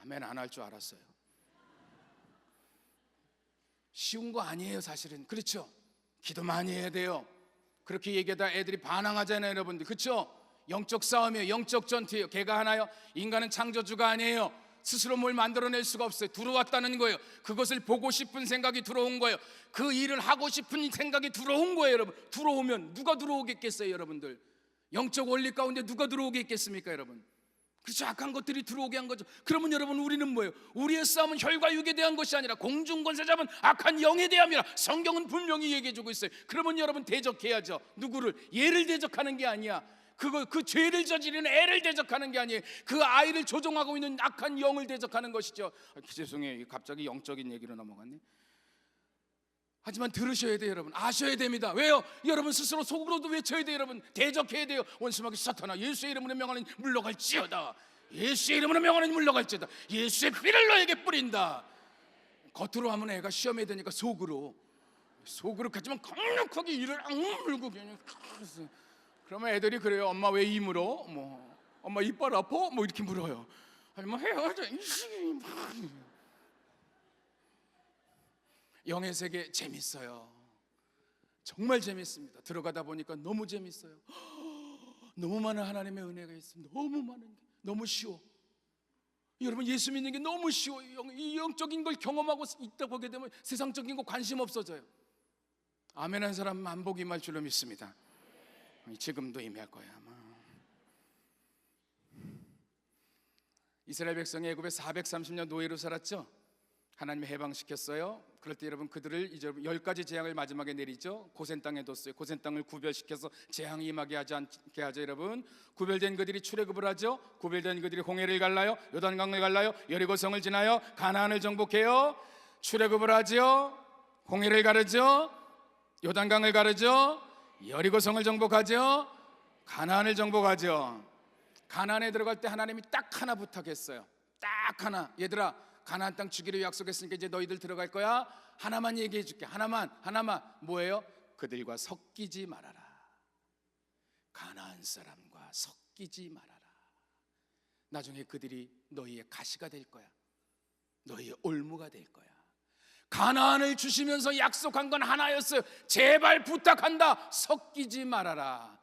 아멘 안 할 줄 알았어요. 쉬운 거 아니에요 사실은. 그렇죠? 기도 많이 해야 돼요. 그렇게 얘기하다 애들이 반항하잖아요, 여러분들. 그렇죠? 영적 싸움이에요. 영적 전투예요. 걔가 하나요? 인간은 창조주가 아니에요. 스스로 뭘 만들어낼 수가 없어요. 들어왔다는 거예요. 그것을 보고 싶은 생각이 들어온 거예요. 그 일을 하고 싶은 생각이 들어온 거예요, 여러분. 들어오면 누가 들어오겠겠어요, 여러분들? 영적 원리 가운데 누가 들어오겠습니까, 여러분? 그렇죠. 악한 것들이 들어오게 한 거죠. 그러면 여러분 우리는 뭐예요? 우리의 싸움은 혈과 육에 대한 것이 아니라 공중권세 잡은 악한 영에 대함이라 성경은 분명히 얘기해주고 있어요. 그러면 여러분 대적해야죠. 누구를? 얘를 대적하는 게 아니야. 그 죄를 저지르는 애를 대적하는 게 아니에요. 그 아이를 조종하고 있는 악한 영을 대적하는 것이죠. 죄송해요. 갑자기 영적인 얘기로 넘어갔네. 하지만 들으셔야 돼요, 여러분. 아셔야 됩니다. 왜요? 여러분 스스로 속으로도 외쳐야 돼요, 여러분. 대적해야 돼요. 원수마귀 사탄아, 예수의 이름으로 명하는 물러갈지어다. 예수의 이름으로 명하는 물러갈지어다. 예수의 피를 너에게 뿌린다. 겉으로 하면 애가 시험해야 되니까 속으로 하지만 강력하게 이를 물고 그냥. 그러면 애들이 그래요. 엄마 왜 이 물어? 엄마 이빨 아파? 이렇게 물어요. 아니 해야 돼. 영의 세계 재밌어요. 정말 재밌습니다. 들어가다 보니까 너무 재밌어요. 너무 많은 하나님의 은혜가 있습니다. 너무 많은 게 너무 쉬워. 여러분 예수 믿는 게 너무 쉬워요. 이 영적인 걸 경험하고 있다 보게 되면 세상적인 거 관심 없어져요. 아멘 한 사람 만복이 임할 줄로 믿습니다. 지금도 임할 거야 아마. 이스라엘 백성이 애굽에 430년 노예로 살았죠. 하나님이 해방시켰어요. 그럴 때 여러분 그들을 이제 10가지 재앙을 마지막에 내리죠. 고센 땅에 뒀어요. 고센 땅을 구별시켜서 재앙이 임하게 하지 않게 하죠. 여러분 구별된 그들이 출애굽을 하죠. 구별된 그들이 홍해를 갈라요. 요단강을 갈라요. 여리고성을 지나요. 가나안을 정복해요. 출애굽을 하죠. 홍해를 가르죠. 요단강을 가르죠. 여리고성을 정복하죠. 가나안을 정복하죠. 가나안에 들어갈 때 하나님이 딱 하나 부탁했어요. 딱 하나. 얘들아 가나안 땅 주기로 약속했으니까 이제 너희들 들어갈 거야. 하나만 얘기해 줄게. 하나만. 뭐예요? 그들과 섞이지 말아라. 가나안 사람과 섞이지 말아라. 나중에 그들이 너희의 가시가 될 거야. 너희의 올무가 될 거야. 가나안을 주시면서 약속한 건 하나였어요. 제발 부탁한다, 섞이지 말아라.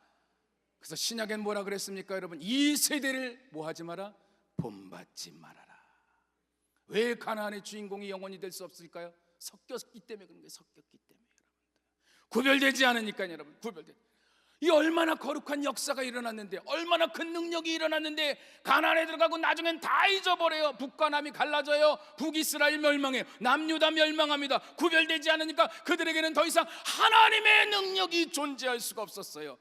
그래서 신약엔 뭐라 그랬습니까 여러분? 이 세대를 뭐 하지 마라? 본받지 말아라. 왜 가나안의 주인공이 영원히 될 수 없을까요? 섞였기 때문에 그런 거예요. 섞였기 때문에. 여러분들, 구별되지 않으니까요. 여러분, 이 얼마나 거룩한 역사가 일어났는데, 얼마나 큰 능력이 일어났는데 가나안에 들어가고 나중엔 다 잊어버려요. 북과 남이 갈라져요. 북이스라엘 멸망해요. 남유다 멸망합니다. 구별되지 않으니까 그들에게는 더 이상 하나님의 능력이 존재할 수가 없었어요.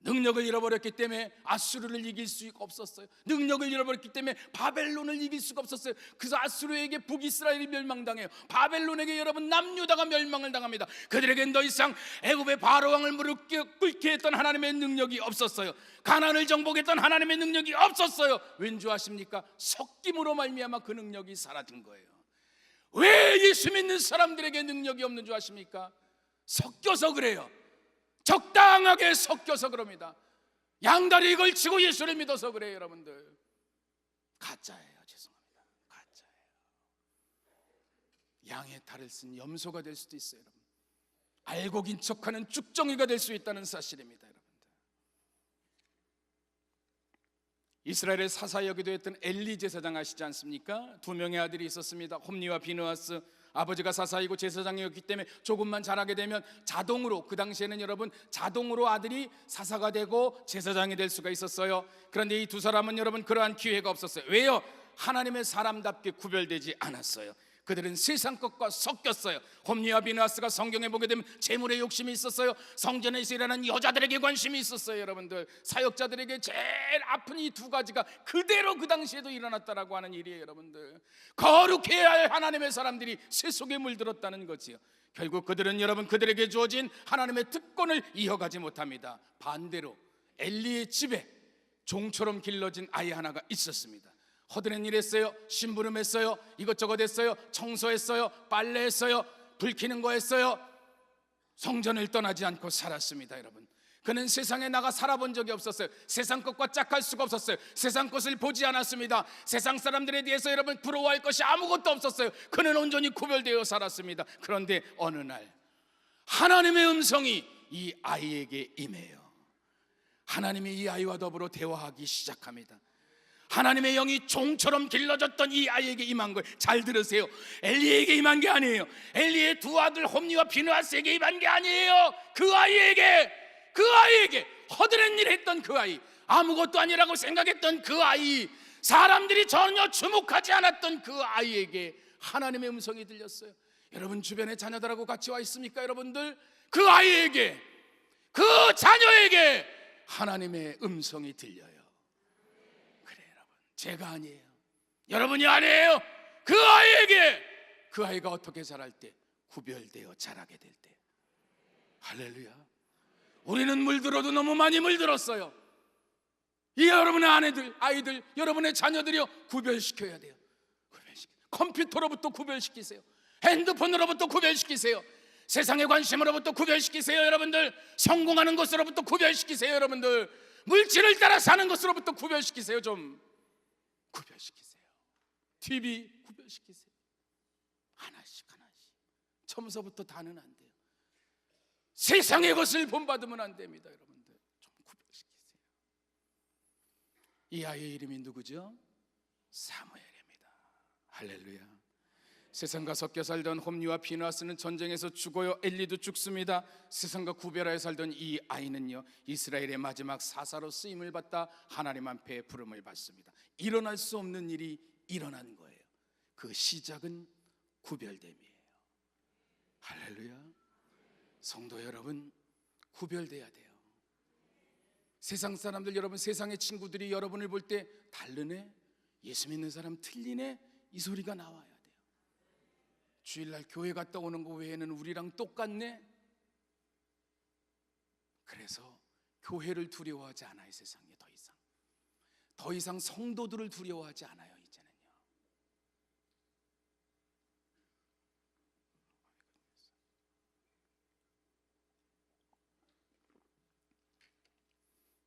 능력을 잃어버렸기 때문에 아수르를 이길 수가 없었어요. 능력을 잃어버렸기 때문에 바벨론을 이길 수가 없었어요. 그래서 아수르에게 북이스라엘이 멸망당해요. 바벨론에게 여러분 남유다가 멸망을 당합니다. 그들에겐 더 이상 애굽의 바로왕을 무릎 꿇게 했던 하나님의 능력이 없었어요. 가나안을 정복했던 하나님의 능력이 없었어요. 왠지 아십니까? 섞임으로 말미암아 그 능력이 사라진 거예요. 왜 예수 믿는 사람들에게 능력이 없는 줄 아십니까? 섞여서 그래요. 적당하게 섞여서 그럽니다. 양다리에 걸치고 예수를 믿어서 그래요. 여러분들, 가짜예요. 죄송합니다. 가짜예요. 양의 탈을 쓴 염소가 될 수도 있어요. 여러분, 알고 긴 척하는 쭉정이가 될 수 있다는 사실입니다. 여러분들, 이스라엘의 사사여기도 했던 엘리 제사장 아시지 않습니까? 두 명의 아들이 있었습니다. 홈리와 비느하스. 아버지가 사사이고 제사장이었기 때문에 조금만 자라게 되면 자동으로, 그 당시에는 여러분 자동으로 아들이 사사가 되고 제사장이 될 수가 있었어요. 그런데 이 두 사람은 여러분 그러한 기회가 없었어요. 왜요? 하나님의 사람답게 구별되지 않았어요. 그들은 세상 것과 섞였어요. 홈리와 비느하스가 성경에 보게 되면 재물의 욕심이 있었어요. 성전에서 일하는 여자들에게 관심이 있었어요. 여러분들, 사역자들에게 제일 아픈 이 두 가지가 그대로 그 당시에도 일어났다라고 하는 일이에요. 여러분들, 거룩해야 할 하나님의 사람들이 세속에 물들었다는 거지요. 결국 그들은 여러분 그들에게 주어진 하나님의 특권을 이어가지 못합니다. 반대로 엘리의 집에 종처럼 길러진 아이 하나가 있었습니다. 허드렛 일 했어요. 심부름했어요. 이것저것 했어요. 청소했어요. 빨래했어요. 불 켜는 거 했어요. 성전을 떠나지 않고 살았습니다. 여러분, 그는 세상에 나가 살아본 적이 없었어요. 세상 것과 짝할 수가 없었어요. 세상 것을 보지 않았습니다. 세상 사람들에 대해서 여러분 부러워할 것이 아무것도 없었어요. 그는 온전히 구별되어 살았습니다. 그런데 어느 날 하나님의 음성이 이 아이에게 임해요. 하나님이 이 아이와 더불어 대화하기 시작합니다. 하나님의 영이 종처럼 길러졌던 이 아이에게 임한 거예요. 잘 들으세요. 엘리에게 임한 게 아니에요. 엘리의 두 아들 홈리와 비느하스에게 임한 게 아니에요. 그 아이에게 허드렛 일 했던 그 아이, 아무것도 아니라고 생각했던 그 아이, 사람들이 전혀 주목하지 않았던 그 아이에게 하나님의 음성이 들렸어요. 여러분 주변에 자녀들하고 같이 와 있습니까? 여러분들, 그 아이에게, 그 자녀에게 하나님의 음성이 들려요. 제가 아니에요. 여러분이 아니에요. 그 아이에게, 그 아이가 어떻게 자랄 때? 구별되어 자라게 될 때. 할렐루야. 우리는 물들어도 너무 많이 물들었어요. 이 여러분의 아이들, 여러분의 자녀들이요, 구별시켜야 돼요. 컴퓨터로부터 구별시키세요. 핸드폰으로부터 구별시키세요. 세상의 관심으로부터 구별시키세요. 여러분들, 성공하는 것으로부터 구별시키세요. 여러분들, 물질을 따라 사는 것으로부터 구별시키세요. 좀 구별시키세요. TV 구별시키세요. 하나씩 처음서부터 다는 안 돼요. 세상의 것을 본받으면 안 됩니다. 여러분들, 좀 구별시키세요. 이 아이의 이름이 누구죠? 사무엘입니다. 할렐루야. 세상과 섞여 살던 홈리와 비느하스는 전쟁에서 죽어요. 엘리도 죽습니다. 세상과 구별하여 살던 이 아이는요, 이스라엘의 마지막 사사로 쓰임을 받다 하나님 앞에 부름을 받습니다. 일어날 수 없는 일이 일어난 거예요. 그 시작은 구별됨이에요. 할렐루야. 성도 여러분, 구별돼야 돼요. 세상 사람들, 여러분 세상의 친구들이 여러분을 볼 때 다르네, 예수 믿는 사람 틀리네, 이 소리가 나와야 돼요. 주일날 교회 갔다 오는 거 외에는 우리랑 똑같네. 그래서 교회를 두려워하지 않아요. 세상에 더 이상 성도들을 두려워하지 않아요. 이제는요.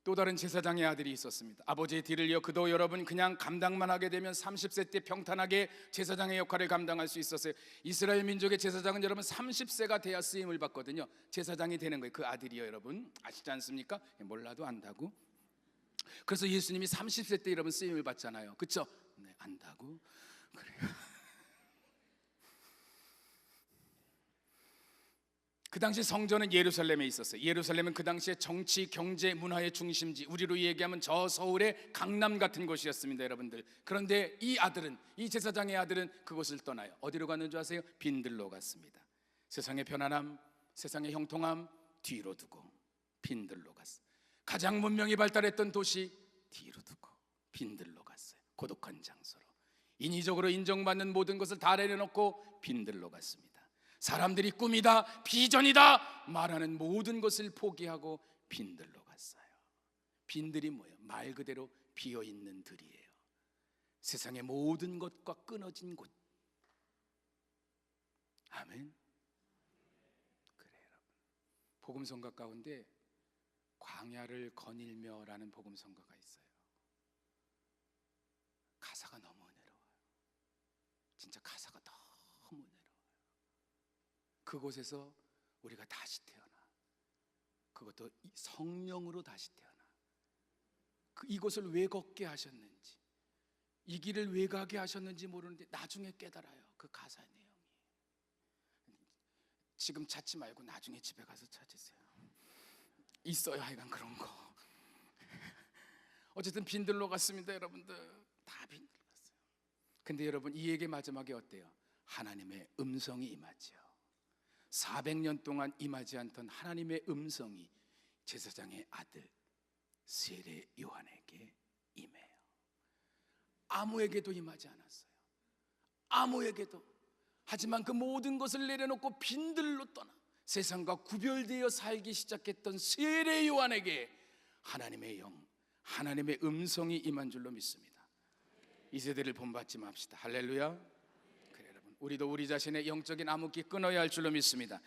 또 다른 제사장의 아들이 있었습니다. 아버지의 뒤를 이어 그도 여러분 그냥 감당만 하게 되면 30세 때 평탄하게 제사장의 역할을 감당할 수 있었어요. 이스라엘 민족의 제사장은 여러분 30세가 돼야 쓰임을 받거든요. 제사장이 되는 거예요. 그 아들이요, 여러분 아시지 않습니까? 몰라도 안다고. 그래서 예수님이 30세 때 여러분 쓰임을 받잖아요. 그렇죠? 네, 안다고. 그래요. 그 당시 성전은 예루살렘에 있었어요. 예루살렘은 그 당시에 정치, 경제, 문화의 중심지, 우리로 얘기하면 저 서울의 강남 같은 곳이었습니다, 여러분들. 그런데 이 아들은, 이 제사장의 아들은 그곳을 떠나요. 어디로 갔는 줄 아세요? 빈들로 갔습니다. 세상의 편안함, 세상의 형통함 뒤로 두고 빈들로 갔어요. 가장 문명이 발달했던 도시 뒤로 두고 빈들로 갔어요. 고독한 장소로, 인위적으로 인정받는 모든 것을 다 내려놓고 빈들로 갔습니다. 사람들이 꿈이다, 비전이다 말하는 모든 것을 포기하고 빈들로 갔어요. 빈들이 뭐예요? 말 그대로 비어있는 들이에요. 세상의 모든 것과 끊어진 곳. 아멘. 그래요, 여러분. 복음성가 가운데 광야를 거닐며라는 복음성가가 있어요. 가사가 너무 은혜로워요. 진짜 가사가 너무 은혜로워요. 그곳에서 우리가 다시 태어나, 그것도 성령으로 다시 태어나, 이곳을 왜 걷게 하셨는지, 이 길을 왜 가게 하셨는지 모르는데 나중에 깨달아요. 그 가사의 내용이. 지금 찾지 말고 나중에 집에 가서 찾으세요. 있어요, 하여간 그런 거. 어쨌든 빈들로 갔습니다, 여러분들. 다 빈들로 갔어요. 근데 여러분, 이 얘기 마지막에 어때요? 하나님의 음성이 임하죠. 400년 동안 임하지 않던 하나님의 음성이 제사장의 아들 세례 요한에게 임해요. 아무에게도 임하지 않았어요. 아무에게도. 하지만 그 모든 것을 내려놓고 빈들로 떠나 세상과 구별되어 살기 시작했던 세례 요한에게 하나님의 영, 하나님의 음성이 임한 줄로 믿습니다. 이 세대를 본받지 맙시다. 할렐루야. 우리도 우리 자신의 영적인 암흑기 끊어야 할 줄로 믿습니다.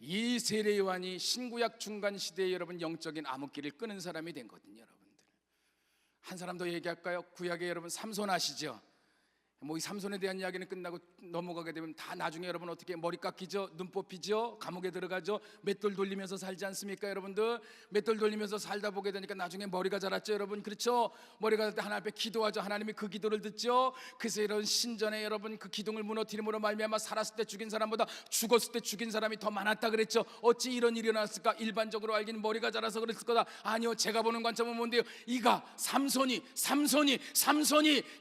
이 세례 요한이 신구약 중간 시대에 여러분 영적인 암흑기를 끄는 사람이 된 거거든요, 여러분들. 한 사람 더 얘기할까요? 구약에 여러분 삼손 아시죠? 뭐 이 삼손에 대한 이야기는 끝나고 넘어가게 되면 다 나중에 여러분 어떻게 머리 깎이죠? 눈 뽑히죠? 감옥에 들어가죠? 맷돌 돌리면서 살지 않습니까, 여러분들? 맷돌 돌리면서 살다 보게 되니까 나중에 머리가 자랐죠, 여러분. 그렇죠? 머리가 자랄 때 하나님 앞에 기도하죠. 하나님이 그 기도를 듣죠. 그래서 이런 신전에 여러분 그 기둥을 무너뜨림으로 말미암아 살았을 때 죽인 사람보다 죽었을 때 죽인 사람이 더 많았다 그랬죠. 어찌 이런 일이 일어났을까? 일반적으로 알기는 머리가 자라서 그랬을 거다. 아니요, 제가 보는 관점은 뭔데요? 이가 삼손이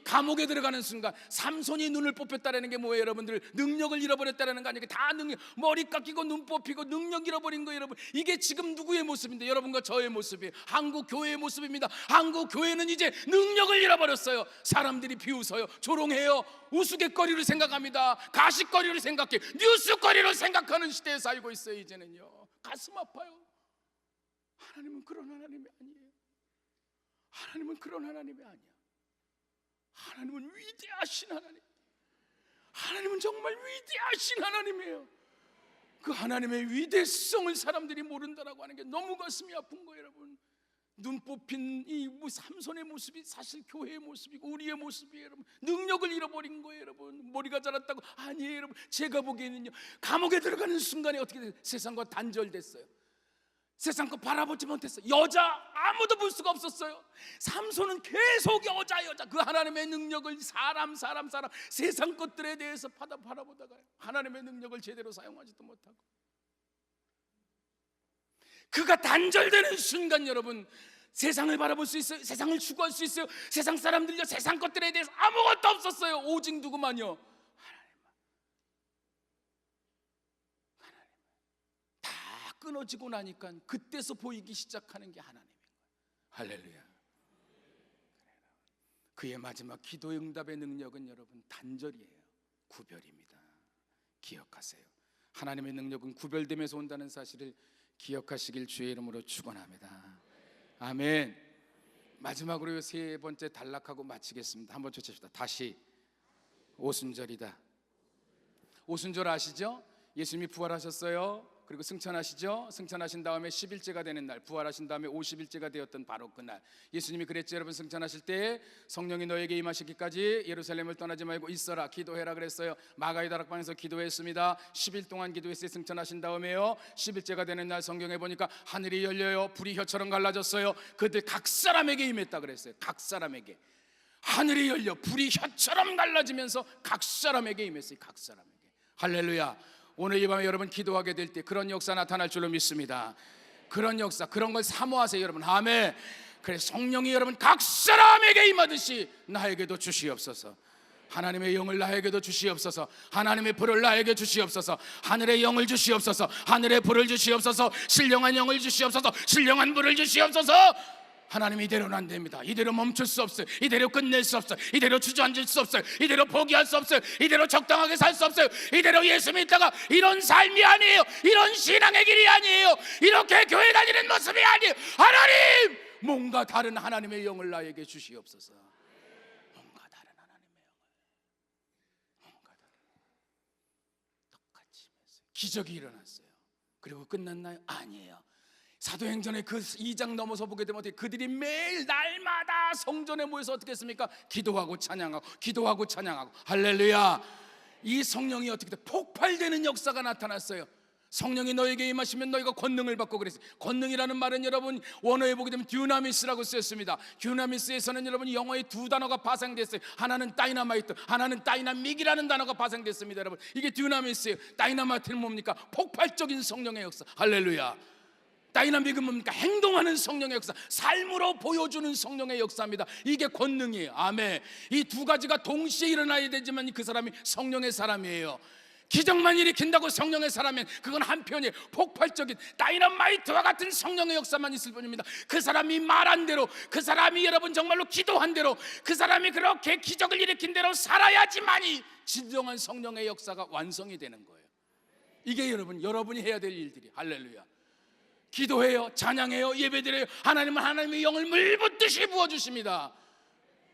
감옥에 들어가는 순간 삼손이 눈을 뽑혔다라는 게 뭐예요, 여러분들? 능력을 잃어버렸다라는 거 아니에요? 다 능력, 머리 깎이고 눈 뽑히고 능력 잃어버린 거예요, 여러분. 이게 지금 누구의 모습인데? 여러분과 저의 모습이에요. 한국 교회의 모습입니다. 한국 교회는 이제 능력을 잃어버렸어요. 사람들이 비웃어요, 조롱해요, 우스갯거리를 생각합니다. 가십거리를 생각해, 뉴스거리를 생각하는 시대에 살고 있어요. 이제는요, 가슴 아파요. 하나님은 그런 하나님이 아니에요. 하나님은 그런 하나님이 아니야. 하나님은 위대하신 하나님. 하나님은 정말 위대하신 하나님이에요. 그 하나님의 위대성을 사람들이 모른다라고 하는 게 너무 가슴이 아픈 거예요, 여러분. 눈 뽑힌 이 삼손의 모습이 사실 교회의 모습이고 우리의 모습이에요, 여러분. 능력을 잃어버린 거예요, 여러분. 머리가 자랐다고 아니에요, 여러분. 제가 보기에는요, 감옥에 들어가는 순간에 어떻게 됐어요? 세상과 단절됐어요. 세상 거 바라보지 못했어요. 여자 아무도 볼 수가 없었어요. 삼손은 계속 여자 그 하나님의 능력을 사람 세상 것들에 대해서 바라보다가 하나님의 능력을 제대로 사용하지도 못하고, 그가 단절되는 순간 여러분, 세상을 바라볼 수 있어요. 세상을 추구할 수 있어요. 세상 사람들과 세상 것들에 대해서 아무것도 없었어요. 오직 누구만요? 끊어지고 나니까 그때서 보이기 시작하는 게 하나님인 거예요. 할렐루야. 그의 마지막 기도 응답의 능력은 여러분 단절이에요. 구별입니다. 기억하세요. 하나님의 능력은 구별됨에서 온다는 사실을 기억하시길 주의 이름으로 축원합니다. 아멘. 마지막으로 세 번째 단락하고 마치겠습니다. 한번 쫓읍시다. 다시 오순절이다. 오순절 아시죠? 예수님이 부활하셨어요. 그리고 승천하시죠. 승천하신 다음에 10일째가 되는 날, 부활하신 다음에 50일째가 되었던 바로 그날, 예수님이 그랬죠. 여러분, 승천하실 때 성령이 너에게 임하시기까지 예루살렘을 떠나지 말고 있어라, 기도해라 그랬어요. 마가의 다락방에서 기도했습니다. 10일 동안 기도했어요. 승천하신 다음에요, 10일째가 되는 날 성경에 보니까 하늘이 열려요. 불이 혀처럼 갈라졌어요. 그들 각 사람에게 임했다 그랬어요. 각 사람에게. 하늘이 열려 불이 혀처럼 갈라지면서 각 사람에게 임했어요. 각 사람에게. 할렐루야. 오늘 이 밤에 여러분 기도하게 될 때 그런 역사 나타날 줄로 믿습니다. 그런 역사, 그런 걸 사모하세요 여러분. 아멘. 그래, 성령이 여러분 각 사람에게 임하듯이 나에게도 주시옵소서. 하나님의 영을 나에게도 주시옵소서. 하나님의 불을 나에게 주시옵소서. 하늘의 영을 주시옵소서. 하늘의 불을 주시옵소서. 신령한 영을 주시옵소서. 신령한 불을 주시옵소서. 하나님, 이대로는 안 됩니다. 이대로 멈출 수 없어요. 이대로 끝낼 수 없어요. 이대로 주저앉을 수 없어요. 이대로 포기할 수 없어요. 이대로 적당하게 살 수 없어요. 이대로 예수 믿다가 이런 삶이 아니에요. 이런 신앙의 길이 아니에요. 이렇게 교회 다니는 모습이 아니에요. 하나님, 뭔가 다른 하나님의 영을 나에게 주시옵소서. 뭔가 다른 하나님의 영을, 뭔가 다른, 똑같이 기적이 일어났어요. 그리고 끝났나요? 아니에요. 사도행전의 그 2장 넘어서 보게 되면 그들이 매일 날마다 성전에 모여서 어떻게 했습니까? 기도하고 찬양하고, 기도하고 찬양하고. 할렐루야. 이 성령이 어떻게 돼? 폭발되는 역사가 나타났어요. 성령이 너에게 임하시면 너희가 권능을 받고 그랬어요. 권능이라는 말은 여러분 원어에 보게 되면 듀나미스라고 쓰였습니다. 듀나미스에서는 여러분 영어의 두 단어가 파생됐어요. 하나는 다이나마이트, 하나는 다이나믹이라는 단어가 파생됐습니다. 여러분, 이게 듀나미스예요. 다이나마이트는 뭡니까? 폭발적인 성령의 역사. 할렐루야. 다이나믹은 뭡니까? 행동하는 성령의 역사, 삶으로 보여주는 성령의 역사입니다. 이게 권능이에요. 아멘. 이 두 가지가 동시에 일어나야 되지만 그 사람이 성령의 사람이에요. 기적만 일으킨다고 성령의 사람이면 그건 한편이에요. 폭발적인 다이너마이트와 같은 성령의 역사만 있을 뿐입니다. 그 사람이 말한 대로, 그 사람이 여러분 정말로 기도한 대로, 그 사람이 그렇게 기적을 일으킨 대로 살아야지만이 진정한 성령의 역사가 완성이 되는 거예요. 이게 여러분이 해야 될 일들이. 할렐루야. 기도해요, 찬양해요, 예배드려요. 하나님은 하나님의 영을 물붓듯이 부어주십니다.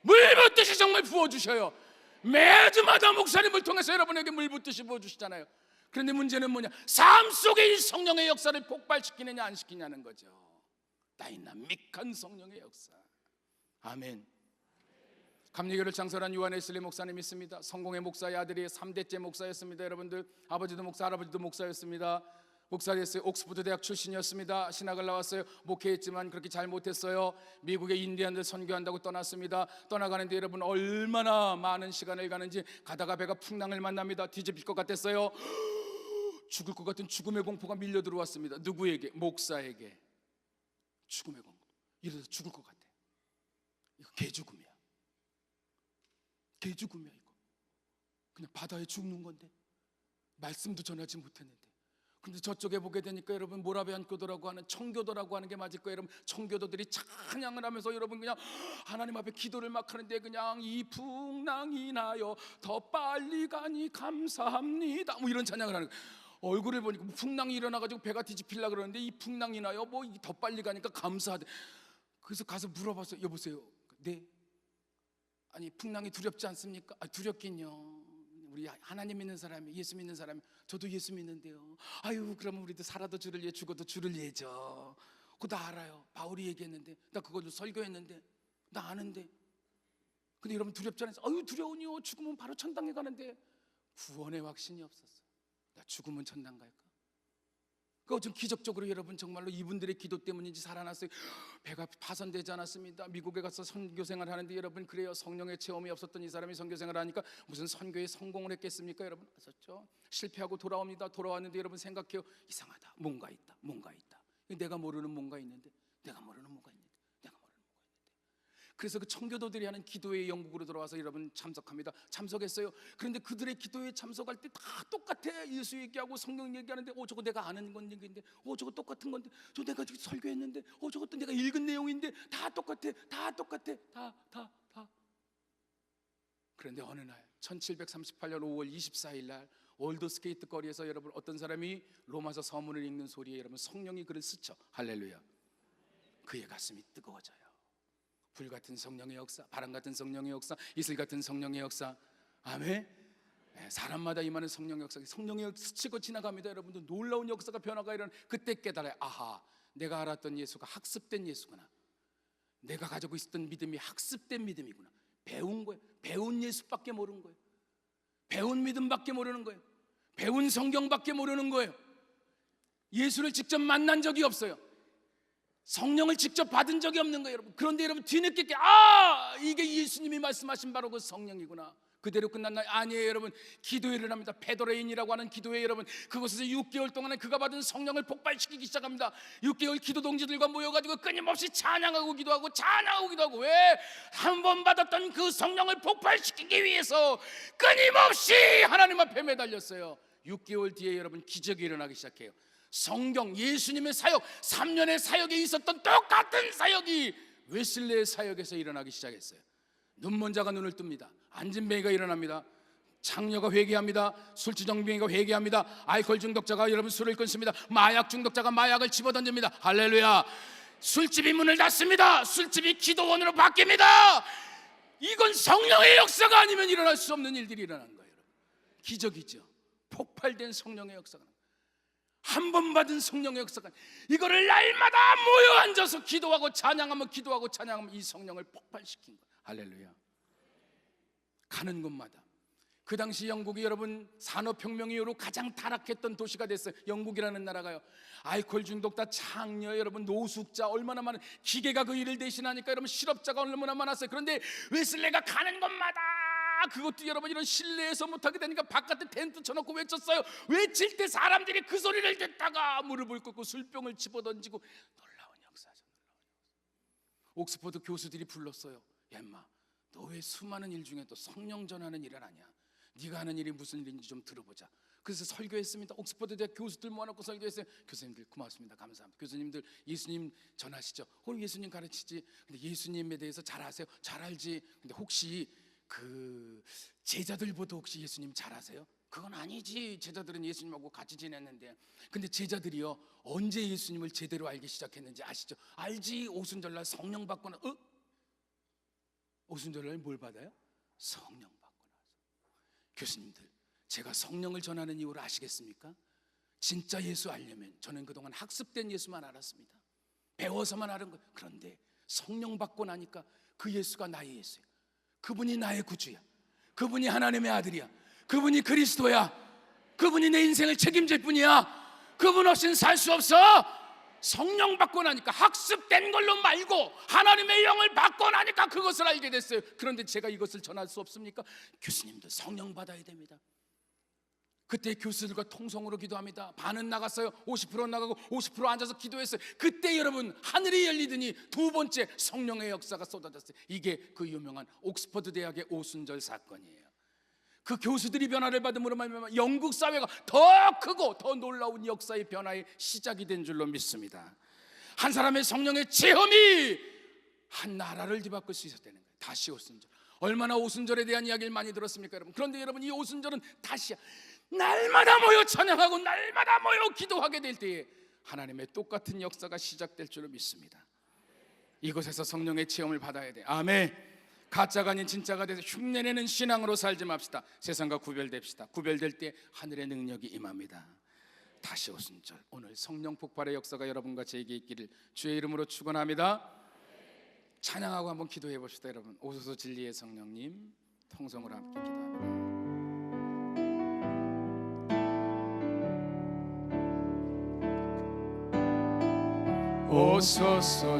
물붓듯이 정말 부어주셔요. 매주마다 목사님을 통해서 여러분에게 물붓듯이 부어주시잖아요. 그런데 문제는 뭐냐? 삶 속에 이 성령의 역사를 폭발시키느냐 안 시키냐는 거죠. 다이나믹한 성령의 역사. 아멘. 감리교를 창설한 요한 웨슬리 목사님 있습니다. 성공의 목사의 아들이 3대째 목사였습니다. 여러분들, 아버지도 목사, 할아버지도 목사였습니다. 목사였어요. 옥스퍼드 대학 출신이었습니다. 신학을 나왔어요. 목회했지만 그렇게 잘 못했어요. 미국의 인디안들 선교한다고 떠났습니다. 떠나가는데 여러분 얼마나 많은 시간을 가는지 가다가 배가 풍랑을 만납니다. 뒤집힐 것 같았어요. 죽을 것 같은 죽음의 공포가 밀려 들어왔습니다. 누구에게? 목사에게. 죽음의 공포. 이래서 죽을 것 같아. 이거 개죽음이야. 개죽음이야 이거. 그냥 바다에 죽는 건데 말씀도 전하지 못했는데. 근데 저쪽에 보게 되니까 여러분 모라비안 교도라고 하는 청교도라고 하는 게 맞을 거예요. 여러분 청교도들이 찬양을 하면서 여러분 그냥 하나님 앞에 기도를 막 하는데 그냥 이 풍랑이 나요 더 빨리 가니 감사합니다 뭐 이런 찬양을 하는 거예요. 얼굴을 보니까 풍랑이 일어나가지고 배가 뒤집히려 그러는데 이 풍랑이 나요 뭐 더 빨리 가니까 감사하대. 그래서 가서 물어봤어요. 여보세요. 네. 아니 풍랑이 두렵지 않습니까? 아, 두렵긴요. 우리 하나님 믿는 사람이, 예수 믿는 사람이, 저도 예수 믿는데요. 아유 그러면 우리도 살아도 주를 위해 죽어도 주를 위해죠. 그거 다 알아요. 바울이 얘기했는데 나 그걸로 설교했는데 나 아는데. 근데 여러분 두렵지 않아요? 아유 두려우니요. 죽으면 바로 천당에 가는데 구원의 확신이 없었어. 나 죽으면 천당 갈까? 그거 좀 기적적으로 여러분 정말로 이분들의 기도 때문인지 살아났어요. 배가 파손되지 않았습니다. 미국에 가서 선교생활을 하는데 여러분 그래요. 성령의 체험이 없었던 이 사람이 선교생활을 하니까 무슨 선교에 성공을 했겠습니까? 여러분 아셨죠? 실패하고 돌아옵니다. 돌아왔는데 여러분 생각해요. 이상하다. 뭔가 있다. 뭔가 있다. 내가 모르는 뭔가 있는데, 내가 모르는 뭔가 있는데, 내가 모르는 뭔가 있는데. 그래서 그 청교도들이 하는 기도회 영국으로 들어와서 여러분 참석합니다. 참석했어요. 그런데 그들의 기도에 참석할 때 다 똑같아. 예수 얘기하고 성경 얘기하는데 저거 내가 아는 건 얘기인데 저거 똑같은 건데 저 내가 지금 설교했는데 저것도 내가 읽은 내용인데 다 똑같아. 다 똑같아. 다. 그런데 어느 날 1738년 5월 24일 날 올드스케이트 거리에서 여러분 어떤 사람이 로마서 서문을 읽는 소리에 여러분 성령이 그를 스쳐. 할렐루야. 그의 가슴이 뜨거워져요. 불같은 성령의 역사, 바람 같은 성령의 역사, 이슬 같은 성령의 역사. 아멘. 사람마다 임하는 성령의 역사, 성령의 스치고 지나갑니다. 여러분들 놀라운 역사가 변화가 일어나 그때 깨달아요. 아하, 내가 알았던 예수가 학습된 예수구나. 내가 가지고 있었던 믿음이 학습된 믿음이구나. 배운 거예요. 배운 예수밖에 모르는 거예요. 배운 믿음밖에 모르는 거예요. 배운 성경밖에 모르는 거예요. 예수를 직접 만난 적이 없어요. 성령을 직접 받은 적이 없는 거예요, 여러분. 그런데 여러분 뒤늦게 이게 예수님이 말씀하신 바로 그 성령이구나. 그대로 끝났나요? 아니에요, 여러분. 기도회를 합니다. 페도레인이라고 하는 기도회, 여러분. 그곳에서 6개월 동안에 그가 받은 성령을 폭발시키기 시작합니다. 6개월 기도 동지들과 모여가지고 끊임없이 찬양하고 기도하고 왜? 한 번 받았던 그 성령을 폭발시키기 위해서 끊임없이 하나님 앞에 매달렸어요. 6개월 뒤에 여러분 기적이 일어나기 시작해요. 성경, 예수님의 사역, 3년의 사역에 있었던 똑같은 사역이 웨슬레의 사역에서 일어나기 시작했어요. 눈먼 자가 눈을 뜹니다. 앉은 뱅이가 일어납니다. 창녀가 회개합니다. 술주정뱅이가 회개합니다. 알코올 중독자가 여러분 술을 끊습니다. 마약 중독자가 마약을 집어던집니다. 할렐루야. 술집이 문을 닫습니다. 술집이 기도원으로 바뀝니다. 이건 성령의 역사가 아니면 일어날 수 없는 일들이 일어난 거예요, 여러분. 기적이죠. 폭발된 성령의 역사가. 한 번 받은 성령의 역사가, 이거를 날마다 모여 앉아서 기도하고 찬양하면 이 성령을 폭발시킨 거예요. 할렐루야. 가는 곳마다. 그 당시 영국이 여러분 산업혁명 이후로 가장 타락했던 도시가 됐어요. 영국이라는 나라가요. 알코올 중독자, 창녀, 여러분 노숙자 얼마나 많은, 기계가 그 일을 대신하니까 여러분 실업자가 얼마나 많았어요. 그런데 웨슬레가 가는 곳마다, 그것도 여러분 이런 실내에서 못하게 되니까 바깥에 텐트 쳐놓고 외쳤어요. 외칠 때 사람들이 그 소리를 듣다가 무릎을 꿇고 술병을 집어던지고. 놀라운 역사죠. 옥스퍼드 교수들이 불렀어요. 야 인마, 너 왜 수많은 일 중에 또 성령 전하는 일을 하냐? 네가 하는 일이 무슨 일인지 좀 들어보자. 그래서 설교했습니다. 옥스퍼드 대학 교수들 모아놓고 설교했어요. 교수님들 고맙습니다. 감사합니다. 교수님들 예수님 전하시죠? 그럼 예수님 가르치지. 근데 예수님에 대해서 잘 아세요? 잘 알지. 근데 혹시 그 제자들보다 혹시 예수님 잘 아세요? 그건 아니지. 제자들은 예수님하고 같이 지냈는데. 근데 제자들이요, 언제 예수님을 제대로 알기 시작했는지 아시죠? 알지. 오순절날 성령 받고 오순절날 뭘 받아요? 성령 받고 나서. 교수님들, 제가 성령을 전하는 이유를 아시겠습니까? 진짜 예수 알려면 저는 그동안 학습된 예수만 알았습니다. 배워서만 아는 거예요. 그런데 성령 받고 나니까 그 예수가 나의 예수야. 그분이 나의 구주야. 그분이 하나님의 아들이야. 그분이 그리스도야. 그분이 내 인생을 책임질 분이야. 그분 없이는 살 수 없어. 성령 받고 나니까, 학습된 걸로 말고 하나님의 영을 받고 나니까 그것을 알게 됐어요. 그런데 제가 이것을 전할 수 없습니까? 교수님들 성령 받아야 됩니다. 그때 교수들과 통성으로 기도합니다. 반은 나갔어요. 50% 나가고 50% 앉아서 기도했어요. 그때 여러분 하늘이 열리더니 두 번째 성령의 역사가 쏟아졌어요. 이게 그 유명한 옥스퍼드 대학의 오순절 사건이에요. 그 교수들이 변화를 받음으로 말미암아 영국 사회가 더 크고 더 놀라운 역사의 변화의 시작이 된 줄로 믿습니다. 한 사람의 성령의 체험이 한 나라를 뒤바꿀 수 있었다는 거예요. 다시 오순절. 얼마나 오순절에 대한 이야기를 많이 들었습니까, 여러분? 그런데 여러분, 이 오순절은 다시야. 날마다 모여 찬양하고 날마다 모여 기도하게 될 때에 하나님의 똑같은 역사가 시작될 줄로 믿습니다. 이곳에서 성령의 체험을 받아야 돼. 아멘. 가짜가 아닌 진짜가 돼서 흉내내는 신앙으로 살지 맙시다. 세상과 구별됩시다. 구별될 때 하늘의 능력이 임합니다. 다시 오순절, 오늘 성령 폭발의 역사가 여러분과 제게 있기를 주의 이름으로 축원합니다. 찬양하고 한번 기도해 봅시다. 여러분, 오소서 진리의 성령님, 통성으로 함께 기도합니다. 오소서